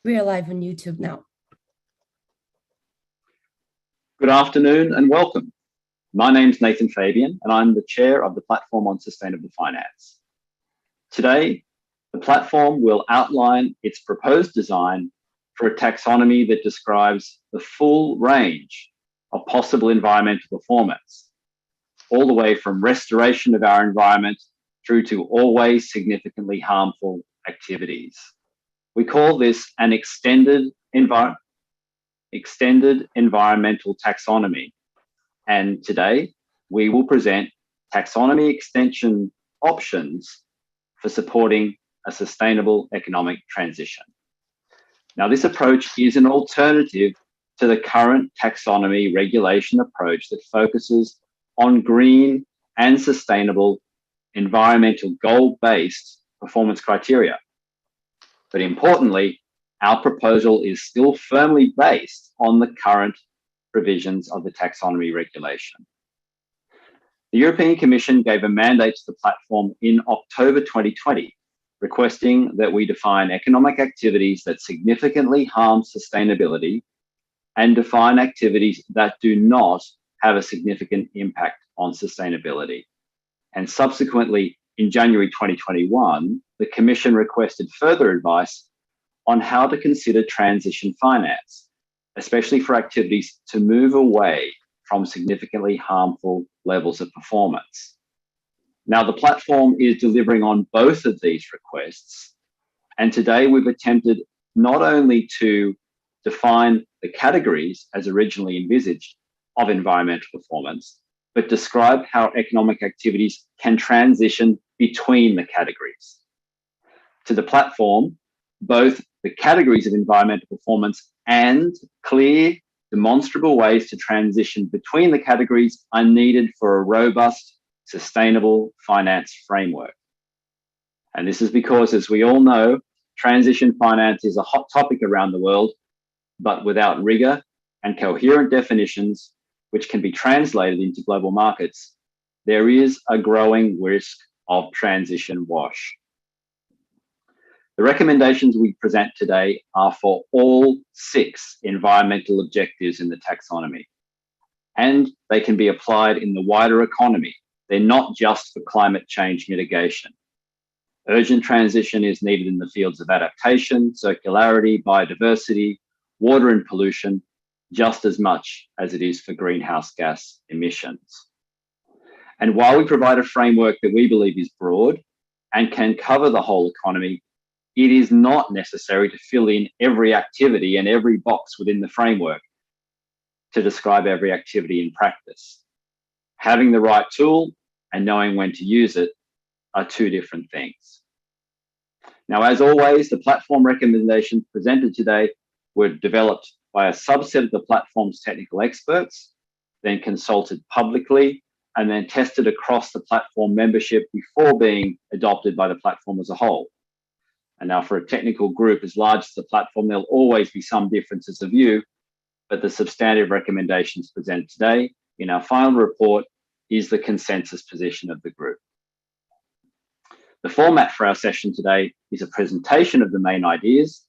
We are live on YouTube now. Good afternoon and welcome. My name's Nathan Fabian and I'm the chair of the Platform on Sustainable Finance. Today, the platform will outline its proposed design for a taxonomy that describes the full range of possible environmental performance, all the way from restoration of our environment through to always significantly harmful activities. We call this an extended environmental taxonomy. And today we will present taxonomy extension options for supporting a sustainable economic transition. Now, this approach is an alternative to the current taxonomy regulation approach that focuses on green and sustainable environmental goal-based performance criteria. But importantly, our proposal is still firmly based on the current provisions of the taxonomy regulation. The European Commission gave a mandate to the platform in October 2020, requesting that we define economic activities that significantly harm sustainability and define activities that do not have a significant impact on sustainability. And subsequently, in January 2021, the Commission requested further advice on how to consider transition finance, especially for activities to move away from significantly harmful levels of performance. Now, the platform is delivering on both of these requests, and today we've attempted not only to define the categories as originally envisaged of environmental performance, but describe how economic activities can transition between the categories. To the platform, both the categories of environmental performance and clear, demonstrable ways to transition between the categories are needed for a robust, sustainable finance framework. And this is because, as we all know, transition finance is a hot topic around the world, but without rigor and coherent definitions, which can be translated into global markets, there is a growing risk of transition wash. The recommendations we present today are for all 6 environmental objectives in the taxonomy, and they can be applied in the wider economy. They're not just for climate change mitigation. Urgent transition is needed in the fields of adaptation, circularity, biodiversity, water and pollution, just as much as it is for greenhouse gas emissions. And while we provide a framework that we believe is broad and can cover the whole economy, it is not necessary to fill in every activity and every box within the framework to describe every activity in practice. Having the right tool and knowing when to use it are 2 different things. Now, as always, the platform recommendations presented today were developed by a subset of the platform's technical experts, then consulted publicly, and then tested across the platform membership before being adopted by the platform as a whole. And now, for a technical group as large as the platform, there'll always be some differences of view, but the substantive recommendations presented today in our final report is the consensus position of the group. The format for our session today is a presentation of the main ideas,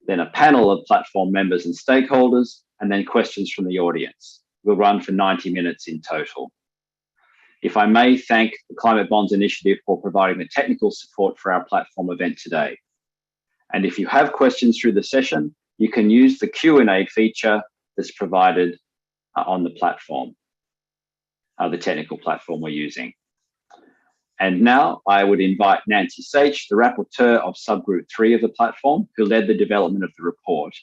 then a panel of platform members and stakeholders, and then questions from the audience. We'll run for 90 minutes in total. If I may thank the Climate Bonds Initiative for providing the technical support for our platform event today. And if you have questions through the session, you can use the Q&A feature that's provided on the platform, the technical platform we're using. And now I would invite Nancy Sage, the rapporteur of subgroup 3 of the platform, who led the development of the report,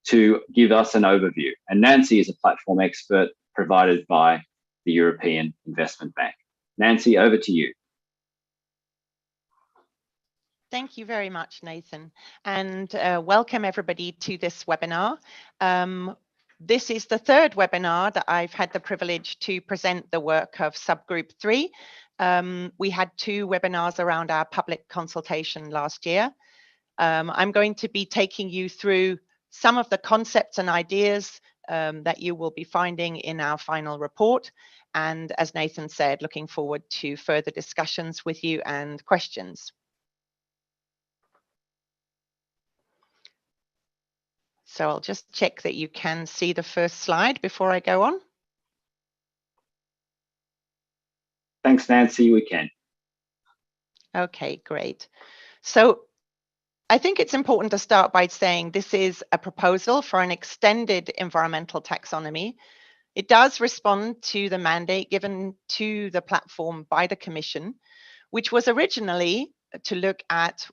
to give us an overview. And Nancy is a platform expert provided by the European Investment Bank. Nancy, over to you. Thank you very much, Nathan, and welcome everybody to this webinar. This is the 3rd webinar that I've had the privilege to present the work of subgroup 3. We had 2 webinars around our public consultation last year. I'm going to be taking you through some of the concepts and ideas that you will be finding in our final report. And as Nathan said, looking forward to further discussions with you and questions. So I'll just check that you can see the first slide before I go on. Thanks, Nancy, we can. Okay, great. So I think it's important to start by saying this is a proposal for an extended environmental taxonomy. It does respond to the mandate given to the platform by the Commission, which was originally to look at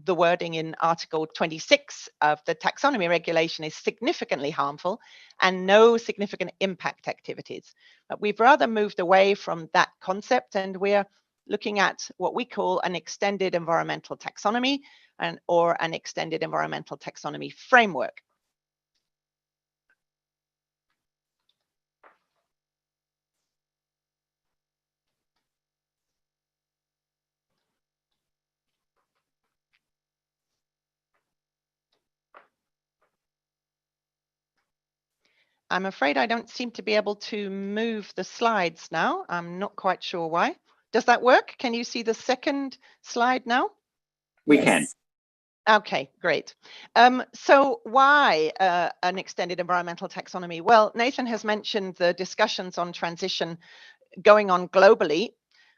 the wording in Article 26 of the taxonomy regulation is significantly harmful and no significant impact activities. But we've rather moved away from that concept, and we're looking at what we call an extended environmental taxonomy or an extended environmental taxonomy framework. I'm afraid I don't seem to be able to move the slides now. I'm not quite sure why. Does that work? Can you see the second slide now? We can. Okay, great. So why an extended environmental taxonomy? Well, Nathan has mentioned the discussions on transition going on globally.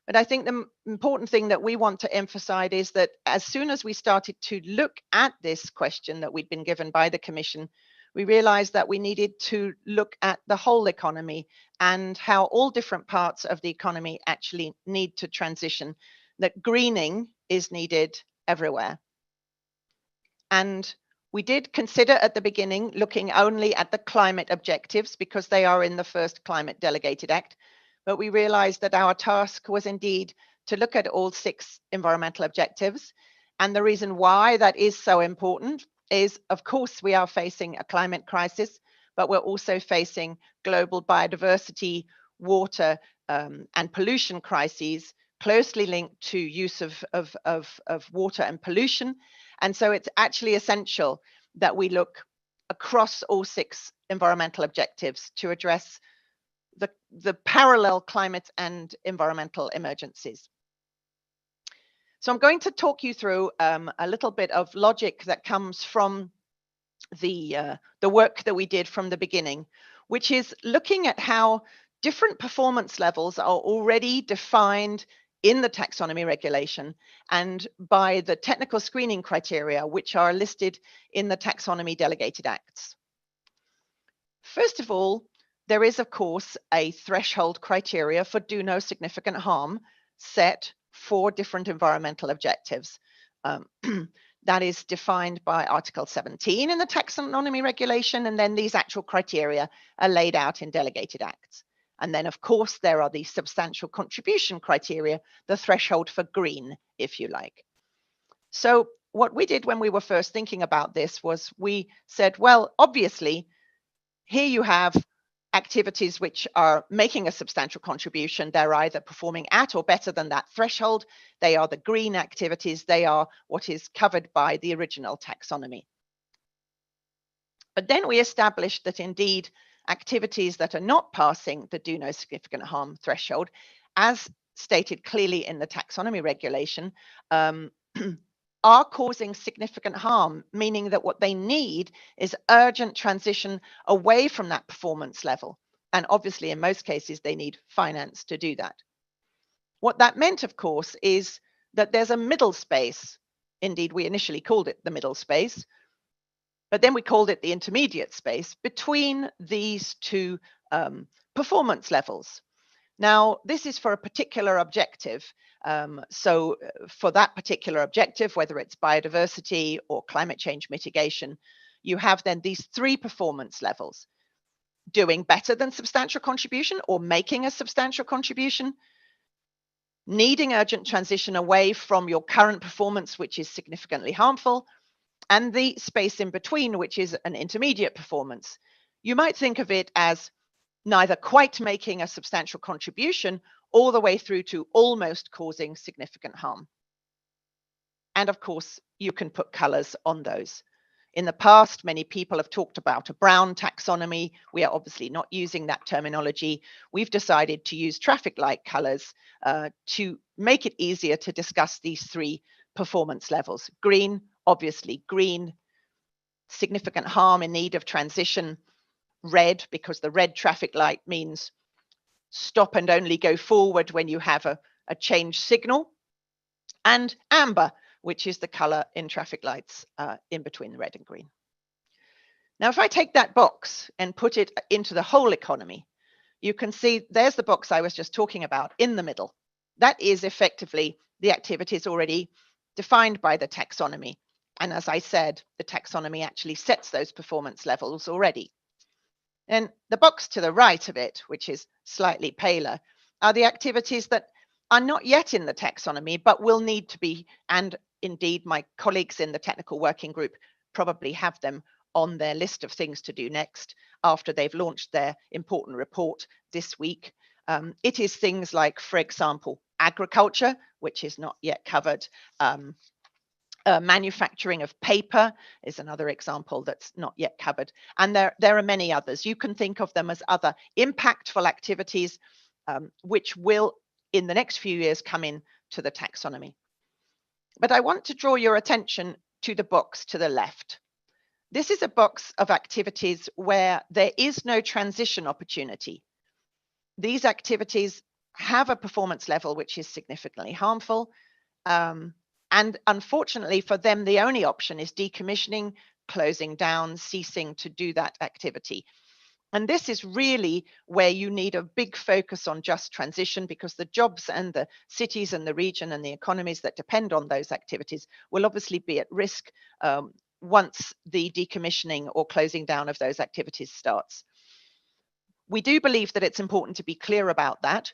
But I think the important thing that we want to emphasize is that as soon as we started to look at this question that we'd been given by the Commission, we realized that we needed to look at the whole economy and how all different parts of the economy actually need to transition, that greening is needed everywhere. And we did consider at the beginning looking only at the climate objectives because they are in the first Climate Delegated Act. But we realized that our task was indeed to look at all 6 environmental objectives. And the reason why that is so important is, of course, we are facing a climate crisis, but we're also facing global biodiversity, water, and pollution crises closely linked to use of water and pollution. And so it's actually essential that we look across all 6 environmental objectives to address the parallel climate and environmental emergencies. So I'm going to talk you through a little bit of logic that comes from the work that we did from the beginning, which is looking at how different performance levels are already defined in the taxonomy regulation and by the technical screening criteria, which are listed in the taxonomy delegated acts. First of all, there is, of course, a threshold criteria for do no significant harm set for different environmental objectives. That is defined by Article 17 in the taxonomy regulation, and then these actual criteria are laid out in delegated acts. And then, of course, there are the substantial contribution criteria, the threshold for green, if you like. So what we did when we were first thinking about this was we said, well, obviously, here you have activities which are making a substantial contribution. They're either performing at or better than that threshold. They are the green activities. They are what is covered by the original taxonomy. But then we established that indeed activities that are not passing the do no significant harm threshold, as stated clearly in the taxonomy regulation, are causing significant harm, meaning that what they need is urgent transition away from that performance level. And obviously, in most cases, they need finance to do that. What that meant, of course, is that there's a middle space. Indeed, we initially called it the middle space, but then we called it the intermediate space between these 2 performance levels. Now, this is for a particular objective. So for that particular objective, whether it's biodiversity or climate change mitigation, you have then these 3 performance levels: doing better than substantial contribution or making a substantial contribution, needing urgent transition away from your current performance, which is significantly harmful, and the space in between, which is an intermediate performance. You might think of it as neither quite making a substantial contribution all the way through to almost causing significant harm. And of course, you can put colors on those. In the past, many people have talked about a brown taxonomy. We are obviously not using that terminology. We've decided to use traffic light colors to make it easier to discuss these 3 performance levels. Green, obviously green, significant harm in need of transition, red, because the red traffic light means stop and only go forward when you have a change signal, and amber, which is the color in traffic lights in between the red and green. Now, if I take that box and put it into the whole economy, you can see there's the box I was just talking about in the middle. That is effectively the activities already defined by the taxonomy. And as I said, the taxonomy actually sets those performance levels already. And the box to the right of it, which is slightly paler, are the activities that are not yet in the taxonomy, but will need to be, and indeed my colleagues in the technical working group probably have them on their list of things to do next after they've launched their important report this week. It is things like, for example, agriculture, which is not yet covered. Manufacturing of paper is another example that's not yet covered. And there are many others. You can think of them as other impactful activities, which will, in the next few years, come in to the taxonomy. But I want to draw your attention to the box to the left. This is a box of activities where there is no transition opportunity. These activities have a performance level which is significantly harmful. And unfortunately for them, the only option is decommissioning, closing down, ceasing to do that activity. And this is really where you need a big focus on just transition, because the jobs and the cities and the region and the economies that depend on those activities will obviously be at risk once the decommissioning or closing down of those activities starts. We do believe that it's important to be clear about that,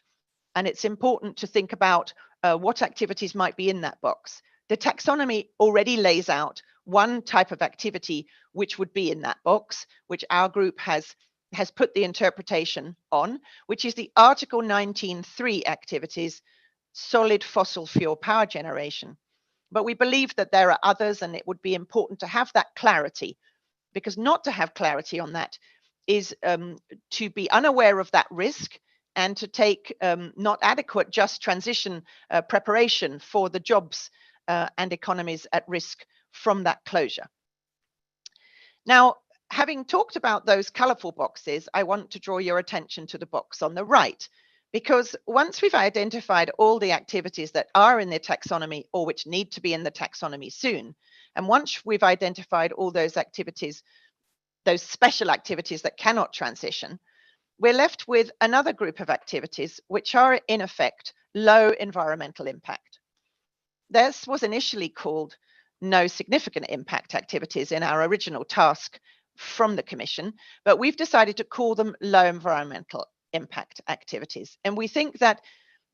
and it's important to think about what activities might be in that box. The taxonomy already lays out one type of activity which would be in that box, which our group has put the interpretation on, which is the Article 19.3 activities, solid fossil fuel power generation. But we believe that there are others, and it would be important to have that clarity, because not to have clarity on that is to be unaware of that risk and to take not adequate just transition preparation for the jobs and economies at risk from that closure. Now, having talked about those colorful boxes, I want to draw your attention to the box on the right, because once we've identified all the activities that are in the taxonomy or which need to be in the taxonomy soon, and once we've identified all those activities, those special activities that cannot transition, we're left with another group of activities which are in effect low environmental impact. This was initially called no significant impact activities in our original task from the Commission, but we've decided to call them low environmental impact activities. And we think that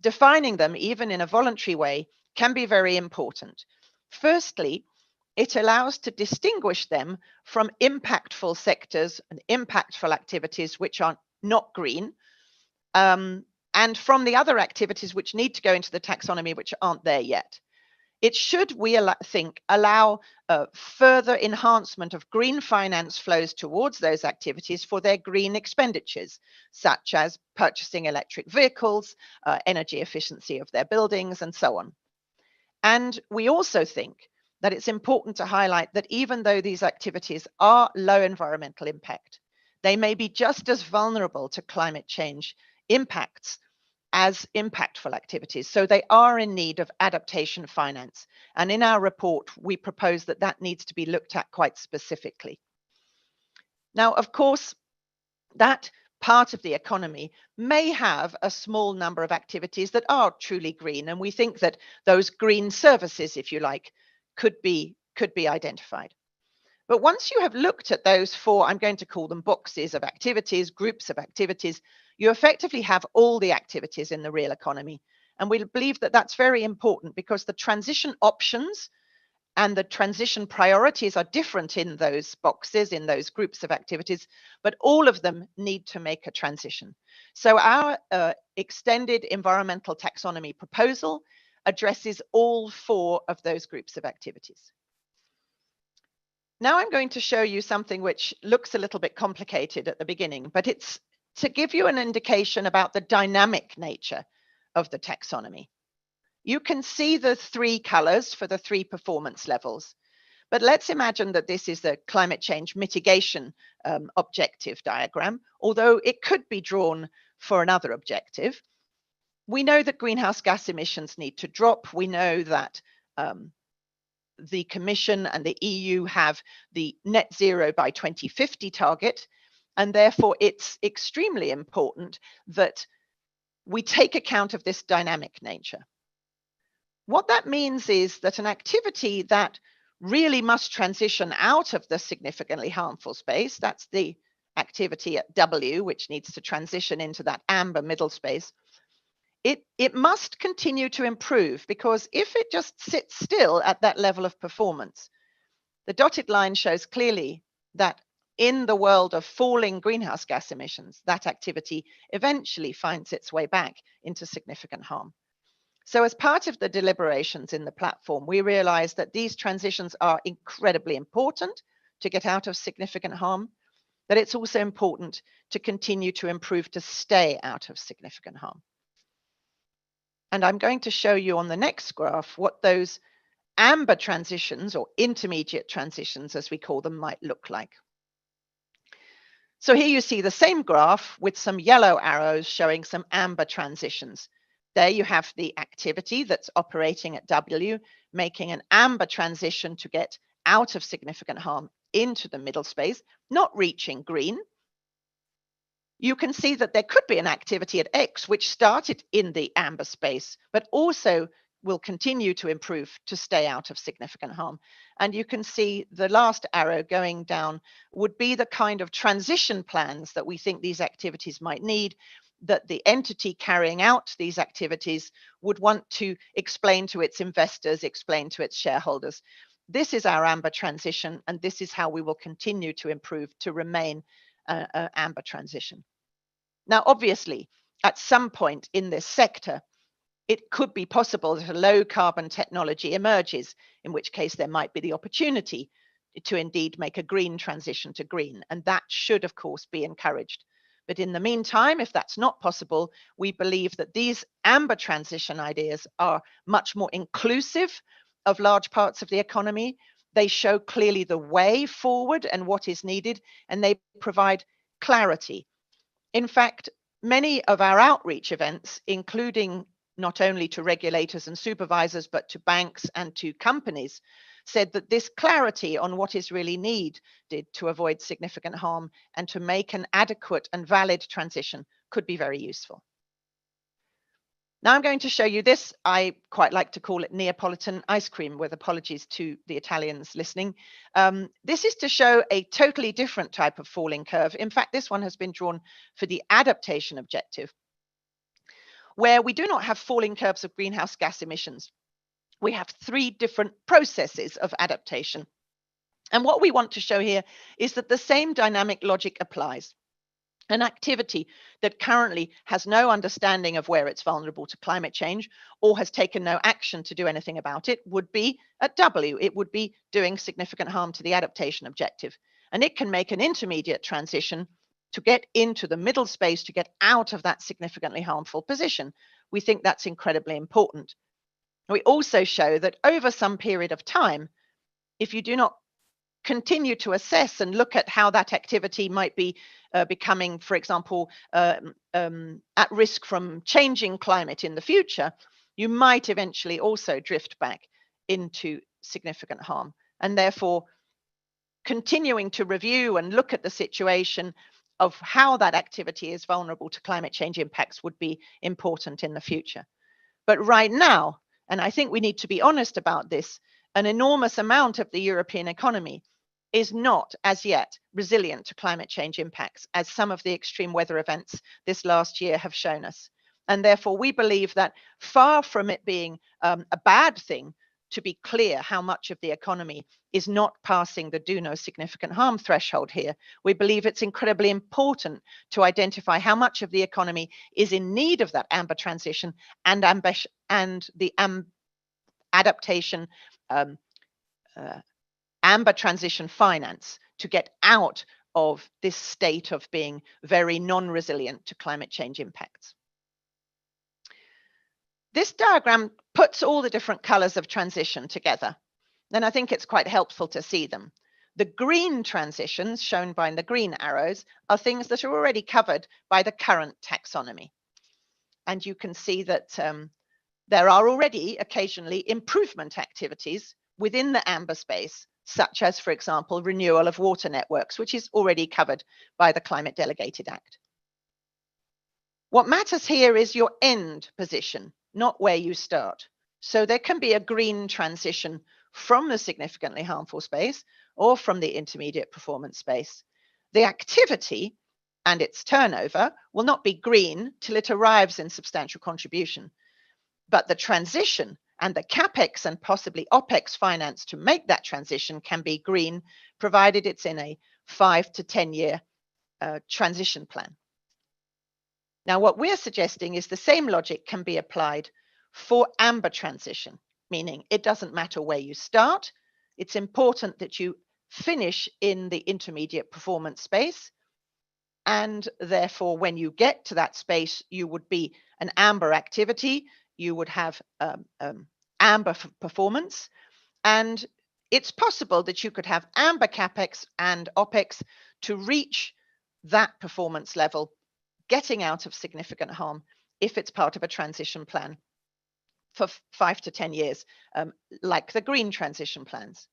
defining them, even in a voluntary way, can be very important. Firstly, it allows to distinguish them from impactful sectors and impactful activities which are not green, and from the other activities which need to go into the taxonomy which aren't there yet. It should, we think, allow further enhancement of green finance flows towards those activities for their green expenditures, such as purchasing electric vehicles, energy efficiency of their buildings, and so on. And we also think that it's important to highlight that even though these activities are low environmental impact, they may be just as vulnerable to climate change impacts as impactful activities. So they are in need of adaptation finance. And in our report, we propose that that needs to be looked at quite specifically. Now, of course, that part of the economy may have a small number of activities that are truly green. And we think that those green services, if you like, could be identified. But once you have looked at those four, I'm going to call them boxes of activities, groups of activities, you effectively have all the activities in the real economy. And we believe that that's very important, because the transition options and the transition priorities are different in those boxes, in those groups of activities, but all of them need to make a transition. So our extended environmental taxonomy proposal addresses all four of those groups of activities. Now I'm going to show you something which looks a little bit complicated at the beginning, but it's to give you an indication about the dynamic nature of the taxonomy. You can see the three colors for the three performance levels, But let's imagine that this is the climate change mitigation objective diagram, although it could be drawn for another objective. We know that greenhouse gas emissions need to drop. We know that the Commission and the EU have the net zero by 2050 target, and therefore it's extremely important that we take account of this dynamic nature. What that means is that an activity that really must transition out of the significantly harmful space, that's the activity at W, which needs to transition into that amber middle space, it must continue to improve, because if it just sits still at that level of performance, the dotted line shows clearly that in the world of falling greenhouse gas emissions, that activity eventually finds its way back into significant harm. So as part of the deliberations in the platform, we realized that these transitions are incredibly important to get out of significant harm, that it's also important to continue to improve to stay out of significant harm. And I'm going to show you on the next graph what those amber transitions, or intermediate transitions as we call them, might look like. So here you see the same graph with some yellow arrows showing some amber transitions. There you have the activity that's operating at W, making an amber transition to get out of significant harm into the middle space, not reaching green. You can see that there could be an activity at X which started in the amber space, but also will continue to improve to stay out of significant harm. And you can see the last arrow going down would be the kind of transition plans that we think these activities might need, that the entity carrying out these activities would want to explain to its investors, explain to its shareholders. This is our amber transition, and this is how we will continue to improve to remain an amber transition. Now, obviously, at some point in this sector, it could be possible that a low carbon technology emerges, in which case there might be the opportunity to indeed make a green transition to green. And that should, of course, be encouraged. But in the meantime, if that's not possible, we believe that these amber transition ideas are much more inclusive of large parts of the economy. They show clearly the way forward and what is needed, and they provide clarity. In fact, many of our outreach events, including not only to regulators and supervisors, but to banks and to companies, said that this clarity on what is really needed to avoid significant harm and to make an adequate and valid transition could be very useful. Now I'm going to show you this. I quite like to call it Neapolitan ice cream, with apologies to the Italians listening. This is to show a totally different type of falling curve. In fact, this one has been drawn for the adaptation objective, where we do not have falling curves of greenhouse gas emissions. We have three different processes of adaptation. And what we want to show here is that the same dynamic logic applies. An activity that currently has no understanding of where it's vulnerable to climate change or has taken no action to do anything about it would be at W. It would be doing significant harm to the adaptation objective. And it can make an intermediate transition to get into the middle space, to get out of that significantly harmful position. We think that's incredibly important. We also show that over some period of time, if you do not continue to assess and look at how that activity might be becoming, for example, at risk from changing climate in the future, you might eventually also drift back into significant harm. And therefore, continuing to review and look at the situation of how that activity is vulnerable to climate change impacts would be important in the future. But right now, and I think we need to be honest about this, an enormous amount of the European economy is not as yet resilient to climate change impacts, as some of the extreme weather events this last year have shown us. And therefore, we believe that far from it being a bad thing to be clear how much of the economy is not passing the do no significant harm threshold here, we believe it's incredibly important to identify how much of the economy is in need of that amber transition and the adaptation amber transition finance to get out of this state of being very non-resilient to climate change impacts. This diagram puts all the different colors of transition together. then I think it's quite helpful to see them. The green transitions shown by the green arrows are things that are already covered by the current taxonomy. And you can see that there are already occasionally improvement activities within the amber space, such as, for example, renewal of water networks, which is already covered by the Climate Delegated Act. What matters here is your end position, not where you start. So there can be a green transition from the significantly harmful space or from the intermediate performance space. The activity and its turnover will not be green till it arrives in substantial contribution. But the transition and the CapEx and possibly OpEx finance to make that transition can be green, provided it's in a 5 to 10 year transition plan. Now, what we're suggesting is the same logic can be applied for amber transition, meaning it doesn't matter where you start. It's important that you finish in the intermediate performance space. And therefore, when you get to that space, you would be an amber activity. You would have amber performance. And it's possible that you could have amber CapEx and OpEx to reach that performance level, getting out of significant harm if it's part of a transition plan for 5 to 10 years, like the green transition plans.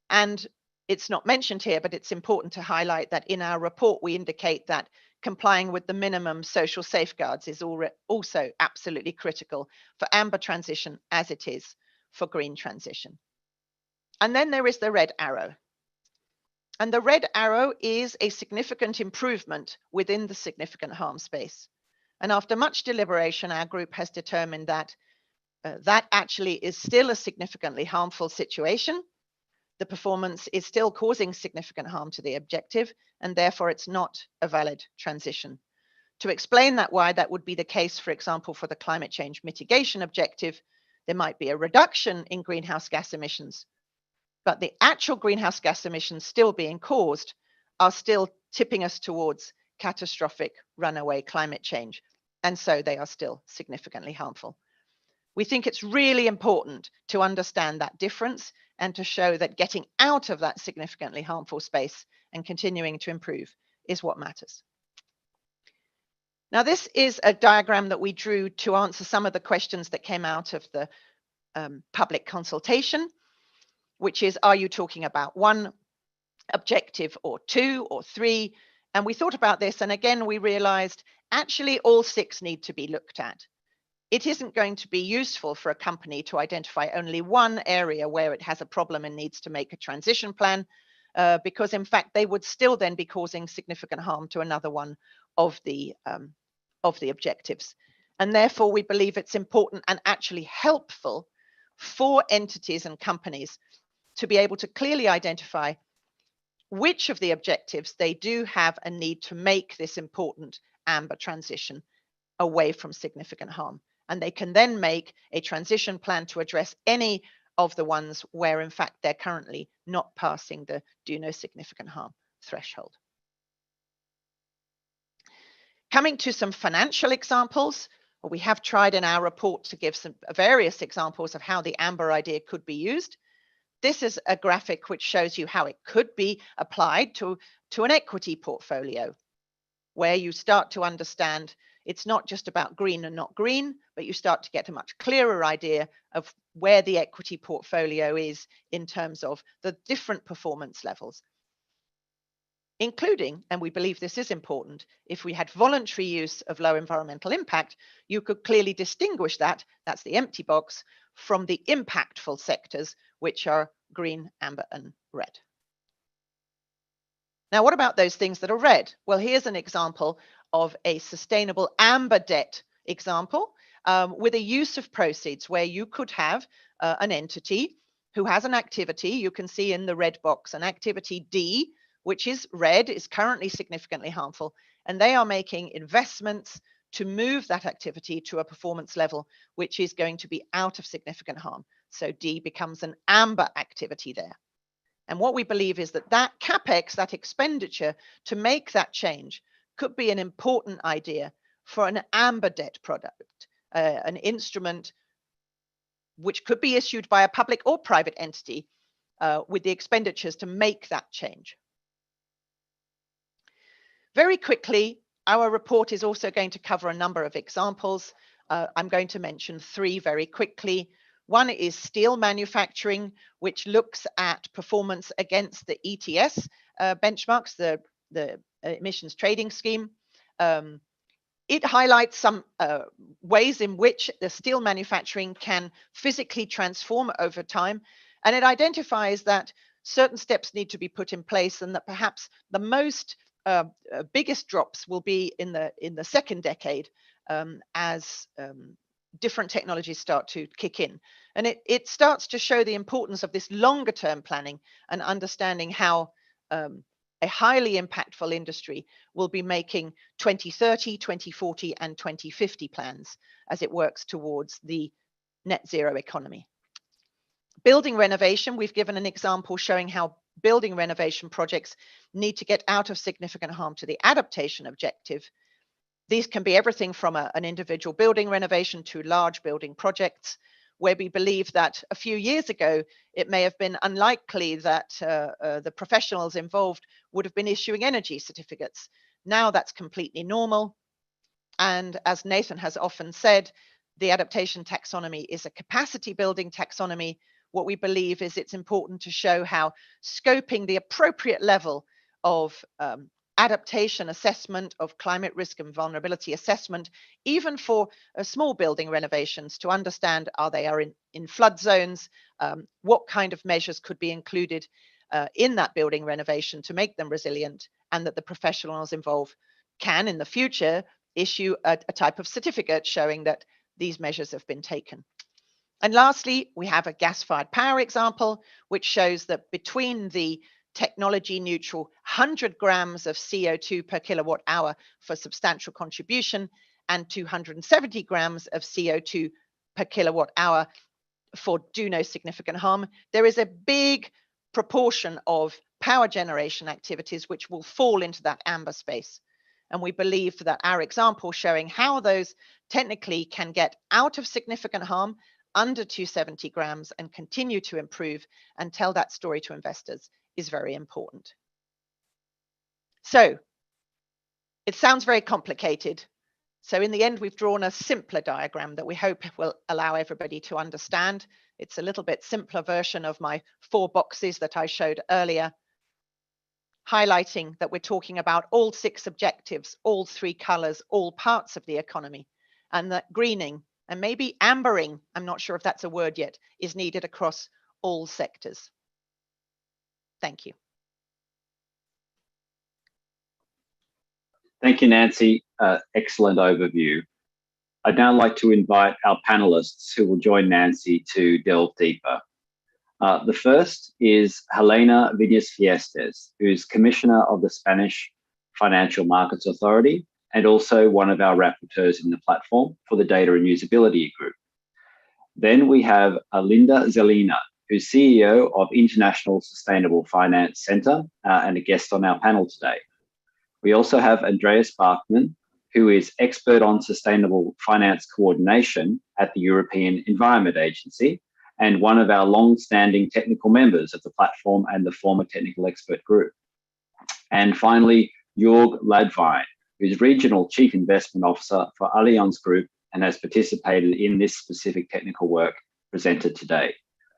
And it's not mentioned here, but it's important to highlight that in our report, we indicate that complying with the minimum social safeguards is also absolutely critical for amber transition as it is for green transition. And then there is the red arrow. And the red arrow is a significant improvement within the significant harm space. And after much deliberation, our group has determined that that actually is still a significantly harmful situation. The performance is still causing significant harm to the objective, and therefore it's not a valid transition. To explain that why that would be the case, for example, for the climate change mitigation objective, there might be a reduction in greenhouse gas emissions, but the actual greenhouse gas emissions still being caused are still tipping us towards catastrophic runaway climate change, and so they are still significantly harmful. We think it's really important to understand that difference and to show that getting out of that significantly harmful space and continuing to improve is what matters. Now, this is a diagram that we drew to answer some of the questions that came out of the public consultation, which is, are you talking about one objective or two or three? And we thought about this, and again, we realized actually all 6 need to be looked at. It isn't going to be useful for a company to identify only one area where it has a problem and needs to make a transition plan, because in fact, they would still then be causing significant harm to another one of the objectives. And therefore, we believe it's important and actually helpful for entities and companies to be able to clearly identify which of the objectives they do have a need to make this important amber transition away from significant harm. And they can then make a transition plan to address any of the ones where, in fact, they're currently not passing the do no significant harm threshold. Coming to some financial examples, we have tried in our report to give some various examples of how the amber idea could be used. This is a graphic which shows you how it could be applied to an equity portfolio, where you start to understand it's not just about green and not green, but you start to get a much clearer idea of where the equity portfolio is in terms of the different performance levels, including, and we believe this is important, if we had voluntary use of low environmental impact, you could clearly distinguish that, that's the empty box, from the impactful sectors, which are green, amber, and red. Now, what about those things that are red? Well, here's an example of a sustainable amber debt example with a use of proceeds where you could have an entity who has an activity. You can see in the red box an activity D, which is red, is currently significantly harmful, and they are making investments to move that activity to a performance level which is going to be out of significant harm. So D becomes an amber activity there. And what we believe is that that CapEx, that expenditure to make that change, could be an important idea for an amber debt product, an instrument which could be issued by a public or private entity with the expenditures to make that change. Very quickly, our report is also going to cover a number of examples. I'm going to mention 3 very quickly. One is steel manufacturing, which looks at performance against the ETS benchmarks, the emissions trading scheme. It highlights some ways in which the steel manufacturing can physically transform over time, and it identifies that certain steps need to be put in place, and that perhaps the most biggest drops will be in the second decade as different technologies start to kick in. And it starts to show the importance of this longer term planning and understanding how a highly impactful industry will be making 2030, 2040 and 2050 plans as it works towards the net zero economy. Building renovation, we've given an example showing how building renovation projects need to get out of significant harm to the adaptation objective. These can be everything from an individual building renovation to large building projects, where we believe that a few years ago, it may have been unlikely that the professionals involved would have been issuing energy certificates. Now that's completely normal. And as Nathan has often said, the adaptation taxonomy is a capacity building taxonomy. What we believe is it's important to show how scoping the appropriate level of adaptation assessment, of climate risk and vulnerability assessment, even for small building renovations, to understand are they in flood zones, what kind of measures could be included in that building renovation to make them resilient, and that the professionals involved can in the future issue a type of certificate showing that these measures have been taken. And lastly, we have a gas-fired power example, which shows that between the technology neutral 100 grams of CO2 per kilowatt hour for substantial contribution and 270 grams of CO2 per kilowatt hour for do no significant harm, there is a big proportion of power generation activities which will fall into that amber space. And we believe that our example showing how those technically can get out of significant harm under 270 grams and continue to improve and tell that story to investors is very important. So it sounds very complicated. So in the end, we've drawn a simpler diagram that we hope will allow everybody to understand. It's a little bit simpler version of my 4 boxes that I showed earlier, highlighting that we're talking about all 6 objectives, all 3 colors, all parts of the economy, and that greening and maybe ambering, I'm not sure if that's a word yet, is needed across all sectors. Thank you. Thank you, Nancy. Excellent overview. I'd now like to invite our panelists who will join Nancy to delve deeper. The first is Helena Viñas-Fiestas, who's Commissioner of the Spanish Financial Markets Authority and also one of our rapporteurs in the platform for the Data and Usability Group. Then we have Linda Zelina, who's CEO of International Sustainable Finance Centre and a guest on our panel today. We also have Andreas Bachmann, who is expert on sustainable finance coordination at the European Environment Agency and one of our long-standing technical members of the platform and the former technical expert group. And finally, Jörg Ladwein, who's Regional Chief Investment Officer for Allianz Group and has participated in this specific technical work presented today.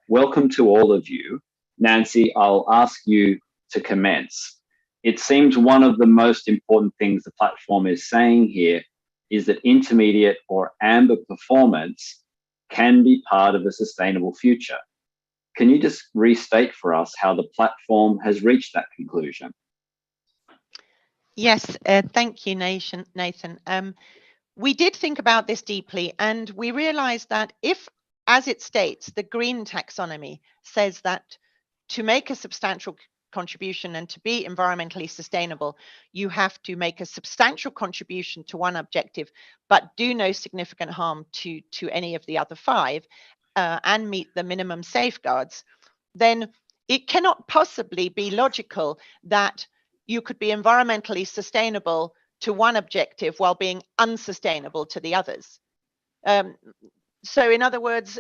Welcome to all of you. Nancy, I'll ask you to commence. It seems one of the most important things the platform is saying here is that intermediate or amber performance can be part of a sustainable future. Can you just restate for us how the platform has reached that conclusion? Yes, thank you, Nathan. We did think about this deeply, and we realized that if, as it states, the green taxonomy says that to make a substantial contribution and to be environmentally sustainable, you have to make a substantial contribution to one objective, but do no significant harm to any of the other 5 and meet the minimum safeguards, then it cannot possibly be logical that you could be environmentally sustainable to one objective while being unsustainable to the others. So in other words,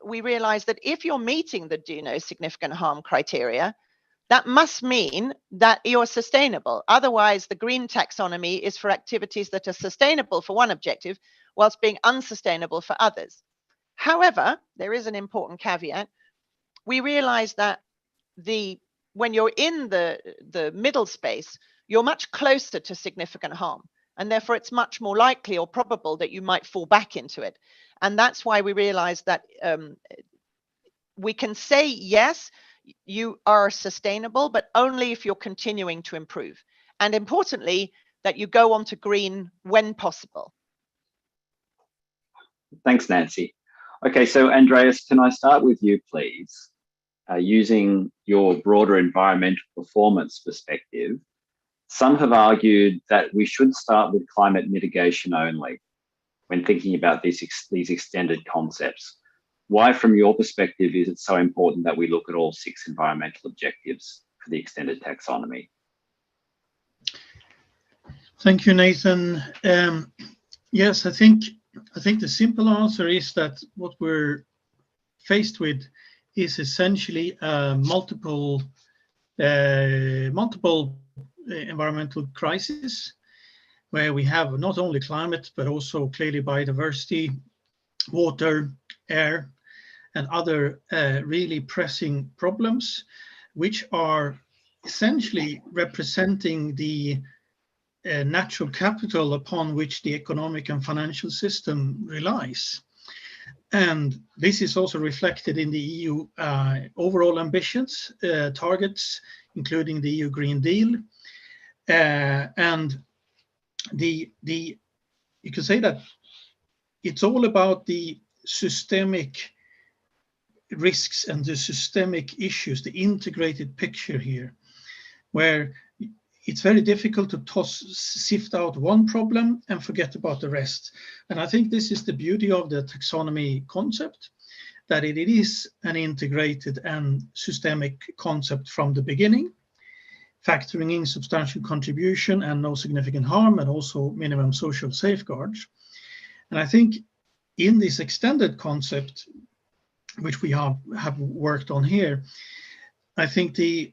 we realized that if you're meeting the do no significant harm criteria, that must mean that you're sustainable. Otherwise, the green taxonomy is for activities that are sustainable for one objective, whilst being unsustainable for others. However, there is an important caveat. We realize that when you're in the middle space, you're much closer to significant harm. And therefore, it's much more likely or probable that you might fall back into it. And that's why we realize that we can say, yes, you are sustainable, but only if you're continuing to improve. And importantly, that you go on to green when possible. Thanks, Nancy. Okay, so Andreas, can I start with you, please? Using your broader environmental performance perspective, some have argued that we should start with climate mitigation only when thinking about these extended concepts. Why, from your perspective, is it so important that we look at all 6 environmental objectives for the extended taxonomy? Thank you, Nathan. Yes, I think the simple answer is that what we're faced with is essentially multiple environmental crises, where we have not only climate, but also clearly biodiversity, water, air, and other really pressing problems, which are essentially representing the natural capital upon which the economic and financial system relies. And this is also reflected in the EU overall ambitions, targets, including the EU Green Deal. And you can say that it's all about the systemic risks and the systemic issues, the integrated picture here, where it's very difficult to sift out one problem and forget about the rest. And I think this is the beauty of the taxonomy concept, that it is an integrated and systemic concept from the beginning, factoring in substantial contribution and no significant harm, and also minimum social safeguards. And I think in this extended concept, which we have worked on here, I think the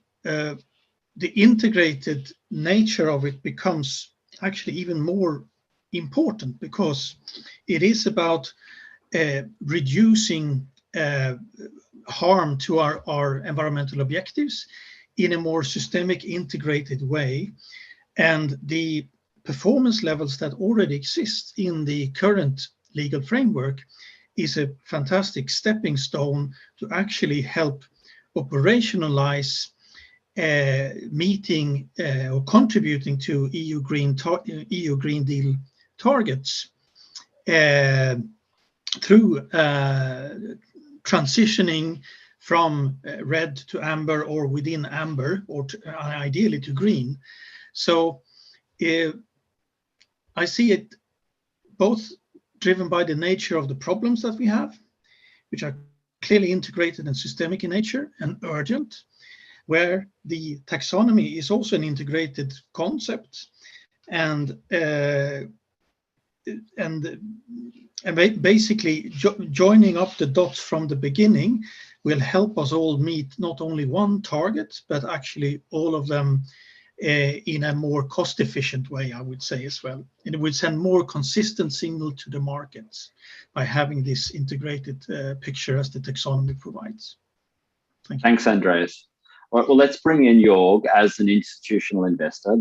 integrated nature of it becomes actually even more important, because it is about reducing harm to our environmental objectives in a more systemic, integrated way. And the performance levels that already exist in the current legal framework is a fantastic stepping stone to actually help operationalize meeting or contributing to EU Green Deal targets through transitioning from red to amber, or within amber, or ideally to green. So I see it both driven by the nature of the problems that we have, which are clearly integrated and systemic in nature and urgent, where the taxonomy is also an integrated concept, and basically joining up the dots from the beginning will help us all meet not only one target, but actually all of them in a more cost-efficient way, I would say, as well. And it would send more consistent signal to the markets by having this integrated picture as the taxonomy provides. Thank you. Thanks, Andreas. Well, let's bring in Jorg as an institutional investor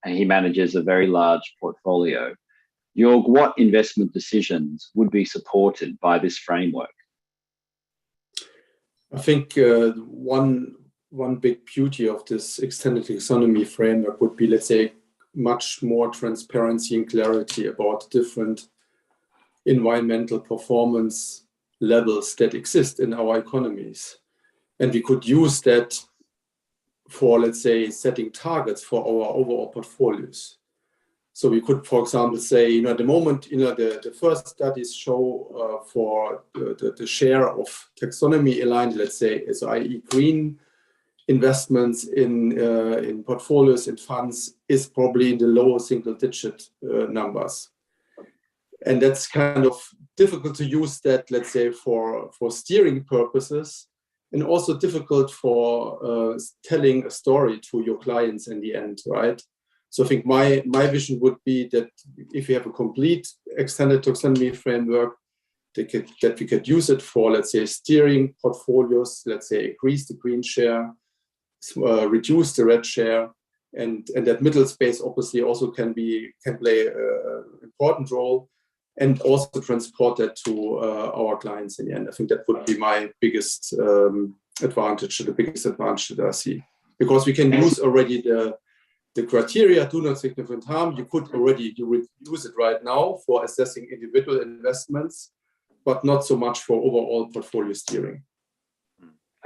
and he manages a very large portfolio. Jorg, what investment decisions would be supported by this framework? I think one big beauty of this extended taxonomy framework would be, let's say, much more transparency and clarity about different environmental performance levels that exist in our economies. And we could use that for, let's say, setting targets for our overall portfolios. So we could, for example, say, at the moment, the first studies show for the share of taxonomy aligned, let's say, so i.e. green investments in portfolios and funds is probably in the low single-digit numbers. And that's kind of difficult to use that, let's say, for steering purposes, and also difficult for telling a story to your clients in the end, right? So I think my vision would be that if you have a complete extended taxonomy framework, that we could use it for, let's say, steering portfolios, let's say, increase the green share, reduce the red share, and that middle space obviously also can play an important role, and also transport that to our clients in the end. I think that would be my biggest advantage, the biggest advantage that I see, because we can use already the criteria, do not significant harm. You would use it right now for assessing individual investments, but not so much for overall portfolio steering.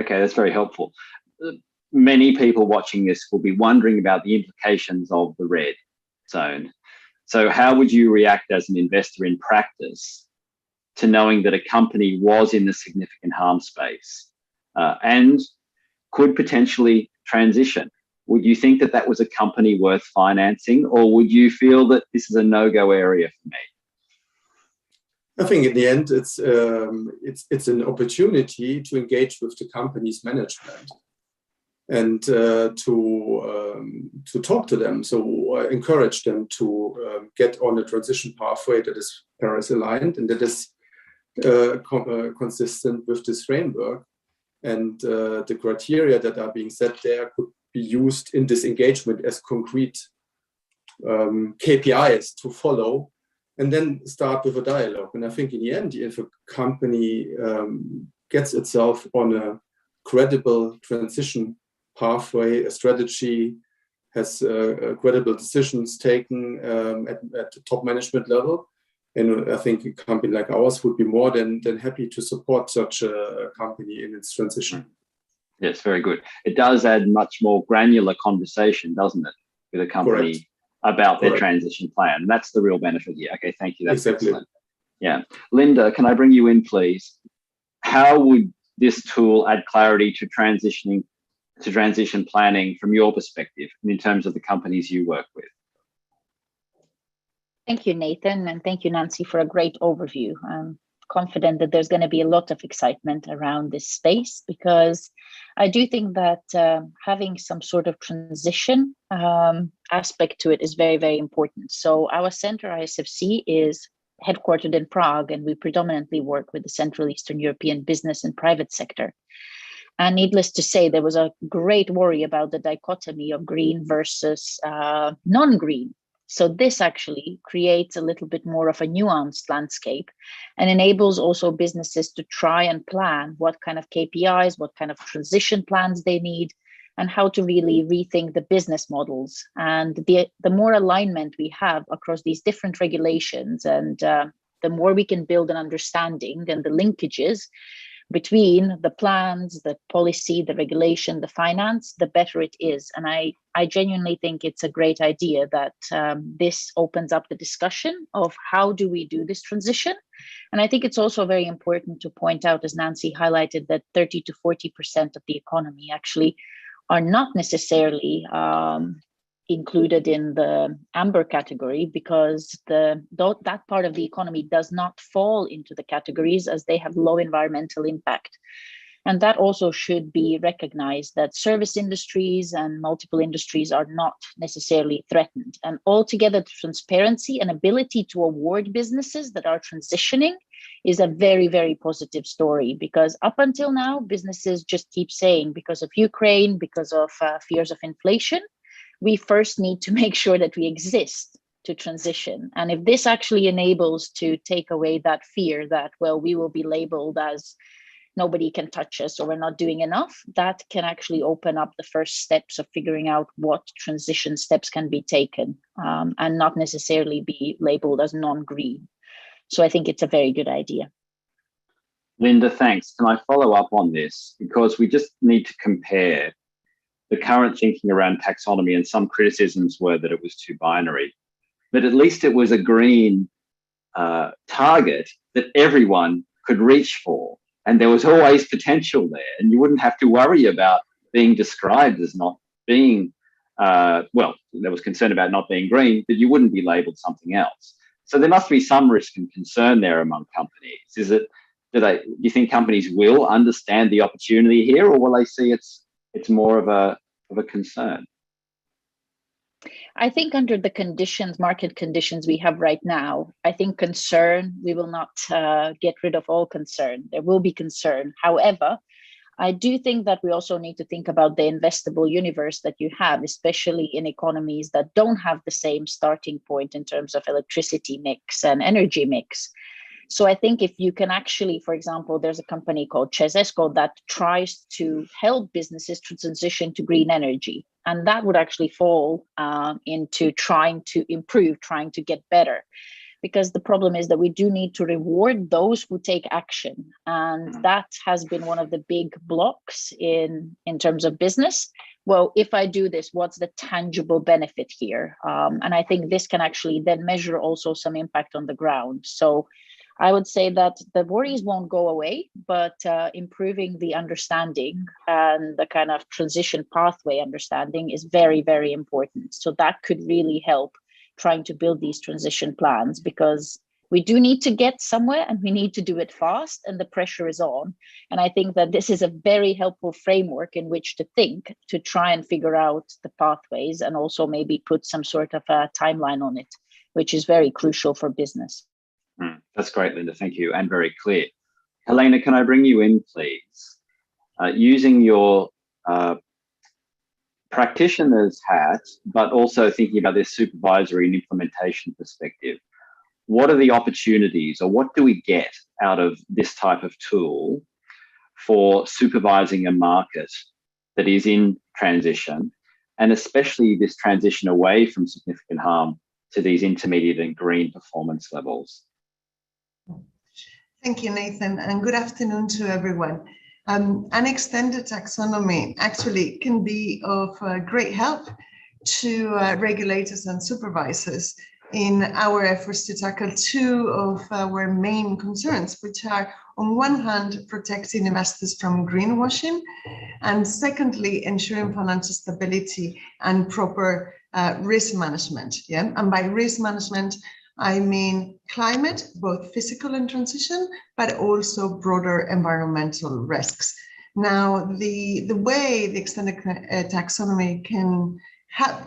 Okay, that's very helpful. Many people watching this will be wondering about the implications of the red zone. So how would you react as an investor in practice to knowing that a company was in the significant harm space and could potentially transition? Would you think that that was a company worth financing, or would you feel that this is a no-go area for me? I think in the end, it's an opportunity to engage with the company's management and to talk to them. So encourage them to get on a transition pathway that is Paris aligned and that is consistent with this framework. And the criteria that are being set there could be used in this engagement as concrete KPIs to follow, and then start with a dialogue. And I think in the end, if a company gets itself on a credible transition pathway, a strategy, has credible decisions taken at the top management level, and I think a company like ours would be more than happy to support such a company in its transition. Yes, very good. It does add much more granular conversation, doesn't it, with a company Correct. about their Correct. transition plan. And that's the real benefit here. Okay, thank you. That's Exactly. excellent. Yeah. Linda, can I bring you in, please? How would this tool add clarity to transition planning from your perspective and in terms of the companies you work with? Thank you, Nathan, and thank you, Nancy, for a great overview. I'm confident that there's going to be a lot of excitement around this space, because I do think that having some sort of transition aspect to it is very, very important. So our center, ISFC, is headquartered in Prague, and we predominantly work with the Central Eastern European business and private sector. And needless to say, there was a great worry about the dichotomy of green versus non-green. So this actually creates a little bit more of a nuanced landscape and enables also businesses to try and plan what kind of KPIs, what kind of transition plans they need, and how to really rethink the business models. And the more alignment we have across these different regulations, and the more we can build an understanding and the linkages between the plans, the policy, the regulation, the finance, the better it is. And I genuinely think it's a great idea that this opens up the discussion of how do we do this transition. And I think it's also very important to point out, as Nancy highlighted, that 30 to 40% of the economy actually are not necessarily included in the amber category, because that part of the economy does not fall into the categories as they have low environmental impact. And that also should be recognized, that service industries and multiple industries are not necessarily threatened. And altogether, transparency and ability to award businesses that are transitioning is a very, very positive story, because up until now, businesses just keep saying, because of Ukraine, because of fears of inflation, we first need to make sure that we exist to transition. And if this actually enables to take away that fear that, well, we will be labeled as nobody can touch us or we're not doing enough, that can actually open up the first steps of figuring out what transition steps can be taken and not necessarily be labeled as non-green. So I think it's a very good idea. Linda, thanks. Can I follow up on this? Because we just need to compare the current thinking around taxonomy, and some criticisms were that it was too binary, but at least it was a green target that everyone could reach for. And there was always potential there, and you wouldn't have to worry about being described as not being, well, there was concern about not being green, but you wouldn't be labeled something else. So there must be some risk and concern there among companies. Do you think companies will understand the opportunity here, or will they see it's more of a concern? I think under the conditions, market conditions we have right now, I think concern, we will not get rid of all concern. There will be concern. However, I do think that we also need to think about the investable universe that you have, especially in economies that don't have the same starting point in terms of electricity mix and energy mix. So I think if you can actually, for example, there's a company called Cesesco that tries to help businesses to transition to green energy. And that would actually fall into trying to improve, trying to get better. Because the problem is that we do need to reward those who take action. And that has been one of the big blocks in terms of business. Well, if I do this, what's the tangible benefit here? And I think this can actually then measure also some impact on the ground. So I would say that the worries won't go away, but improving the understanding and the kind of transition pathway understanding is very, very important. So that could really help trying to build these transition plans, because we do need to get somewhere and we need to do it fast, and the pressure is on. And I think that this is a very helpful framework in which to think, to try and figure out the pathways and also maybe put some sort of a timeline on it, which is very crucial for business. That's great, Linda. Thank you. And very clear. Helena, can I bring you in, please? Using your practitioner's hat, but also thinking about this supervisory and implementation perspective, what are the opportunities, or what do we get out of this type of tool for supervising a market that is in transition, and especially this transition away from significant harm to these intermediate and green performance levels? Thank you, Nathan, and good afternoon to everyone. An extended taxonomy actually can be of great help to regulators and supervisors in our efforts to tackle two of our main concerns, which are, on one hand, protecting investors from greenwashing, and secondly, ensuring financial stability and proper risk management. Yeah, and by risk management, I mean climate, both physical and transition, but also broader environmental risks. Now, the way the extended taxonomy can help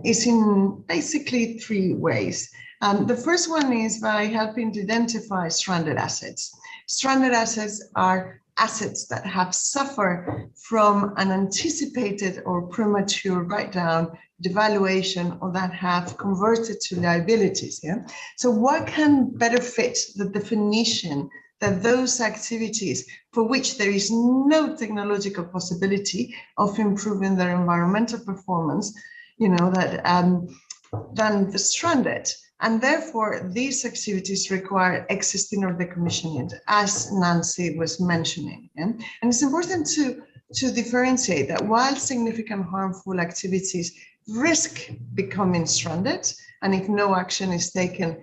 is in basically three ways. The first one is by helping to identify stranded assets. Stranded assets are assets that have suffered from an anticipated or premature write-down, devaluation, or that have converted to liabilities. Yeah. So what can better fit the definition that those activities for which there is no technological possibility of improving their environmental performance, than the stranded. And therefore, these activities require existing or decommissioning, as Nancy was mentioning. Yeah? And it's important to differentiate that while significant harmful activities risk becoming stranded, and if no action is taken,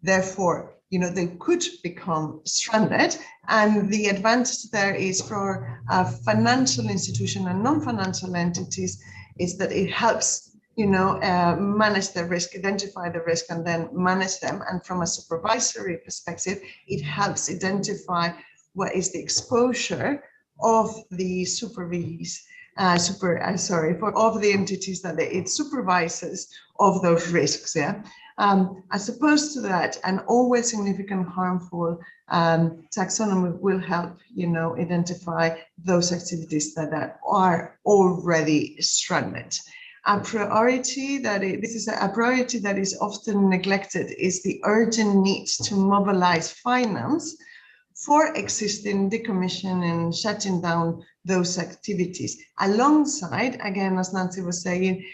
therefore, they could become stranded. And the advantage there is for financial institutions and non-financial entities is that it helps manage the risk, identify the risk, and then manage them. And from a supervisory perspective, it helps identify what is the exposure of the of the entities that it supervises of those risks. Yeah. As opposed to that, an always significant harmful taxonomy will help, identify those activities that are already stranded. A priority that is often neglected is the urgent need to mobilize finance for existing decommission and shutting down those activities, alongside, again, as Nancy was saying,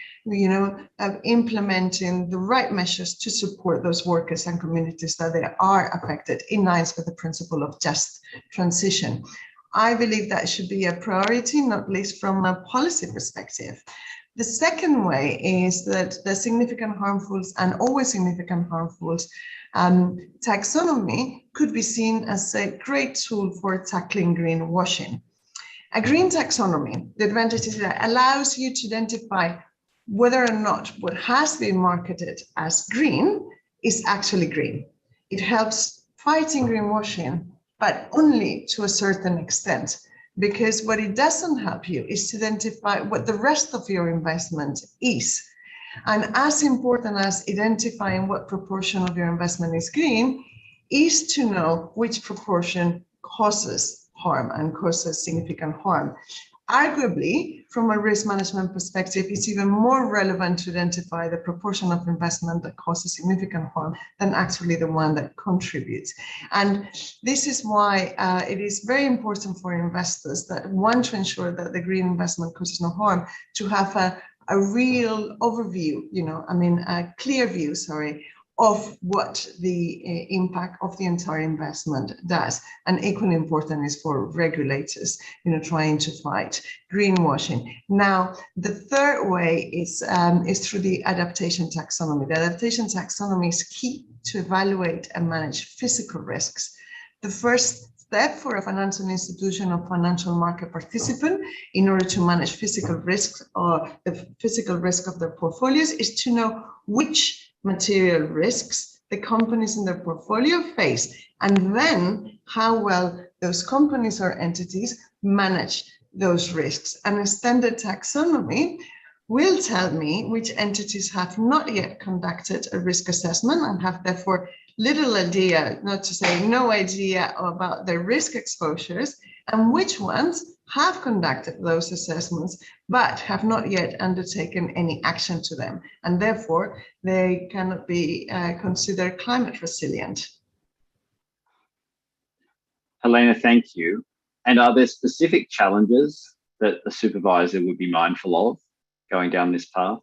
implementing the right measures to support those workers and communities that they are affected in line with the principle of just transition. I believe that should be a priority, not least from a policy perspective. The second way is that the significant harmfuls and always significant harmfuls taxonomy could be seen as a great tool for tackling greenwashing. A green taxonomy, the advantage is that it allows you to identify whether or not what has been marketed as green is actually green. It helps fighting greenwashing, but only to a certain extent, because what it doesn't help you is to identify what the rest of your investment is. And as important as identifying what proportion of your investment is green is to know which proportion causes harm and causes significant harm. Arguably, from a risk management perspective, it's even more relevant to identify the proportion of investment that causes significant harm than actually the one that contributes. And this is why it is very important for investors that want to ensure that the green investment causes no harm to have a real overview, a clear view, of what the impact of the entire investment does. And equally important is for regulators, trying to fight greenwashing. Now, the third way is through the adaptation taxonomy. The adaptation taxonomy is key to evaluate and manage physical risks. The first step for a financial institution or financial market participant in order to manage physical risks or the physical risk of their portfolios is to know which material risks the companies in their portfolio face, and then how well those companies or entities manage those risks. And a standard taxonomy will tell me which entities have not yet conducted a risk assessment and have therefore little idea, not to say no idea, about their risk exposures, and which ones have conducted those assessments but have not yet undertaken any action to them, and therefore they cannot be considered climate resilient. Helena, thank you. And are there specific challenges that the supervisor would be mindful of going down this path?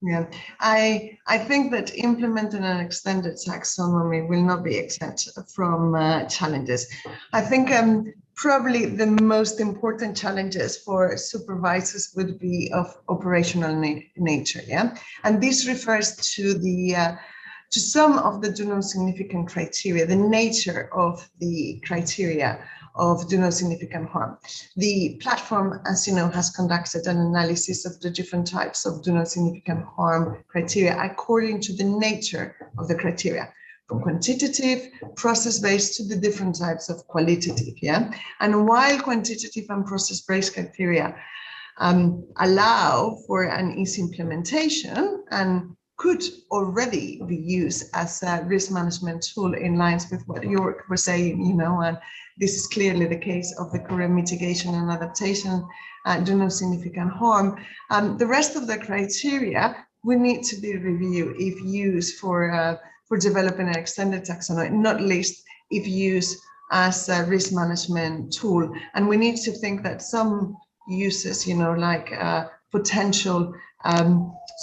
Yeah, I think that implementing an extended taxonomy will not be exempt from challenges. I think probably the most important challenges for supervisors would be of operational nature. Yeah, and this refers to the to some of the do no significant criteria, the nature of the criteria of do no significant harm. The platform, as you know, has conducted an analysis of the different types of do no significant harm criteria according to the nature of the criteria, from quantitative, process-based to the different types of qualitative. Yeah, and while quantitative and process-based criteria allow for an easy implementation and could already be used as a risk management tool in lines with what Jörg was saying, and this is clearly the case of the current mitigation and adaptation do no significant harm. The rest of the criteria will need to be reviewed if used for developing an extended taxonomy, not least if used as a risk management tool. And we need to think that some uses, like potential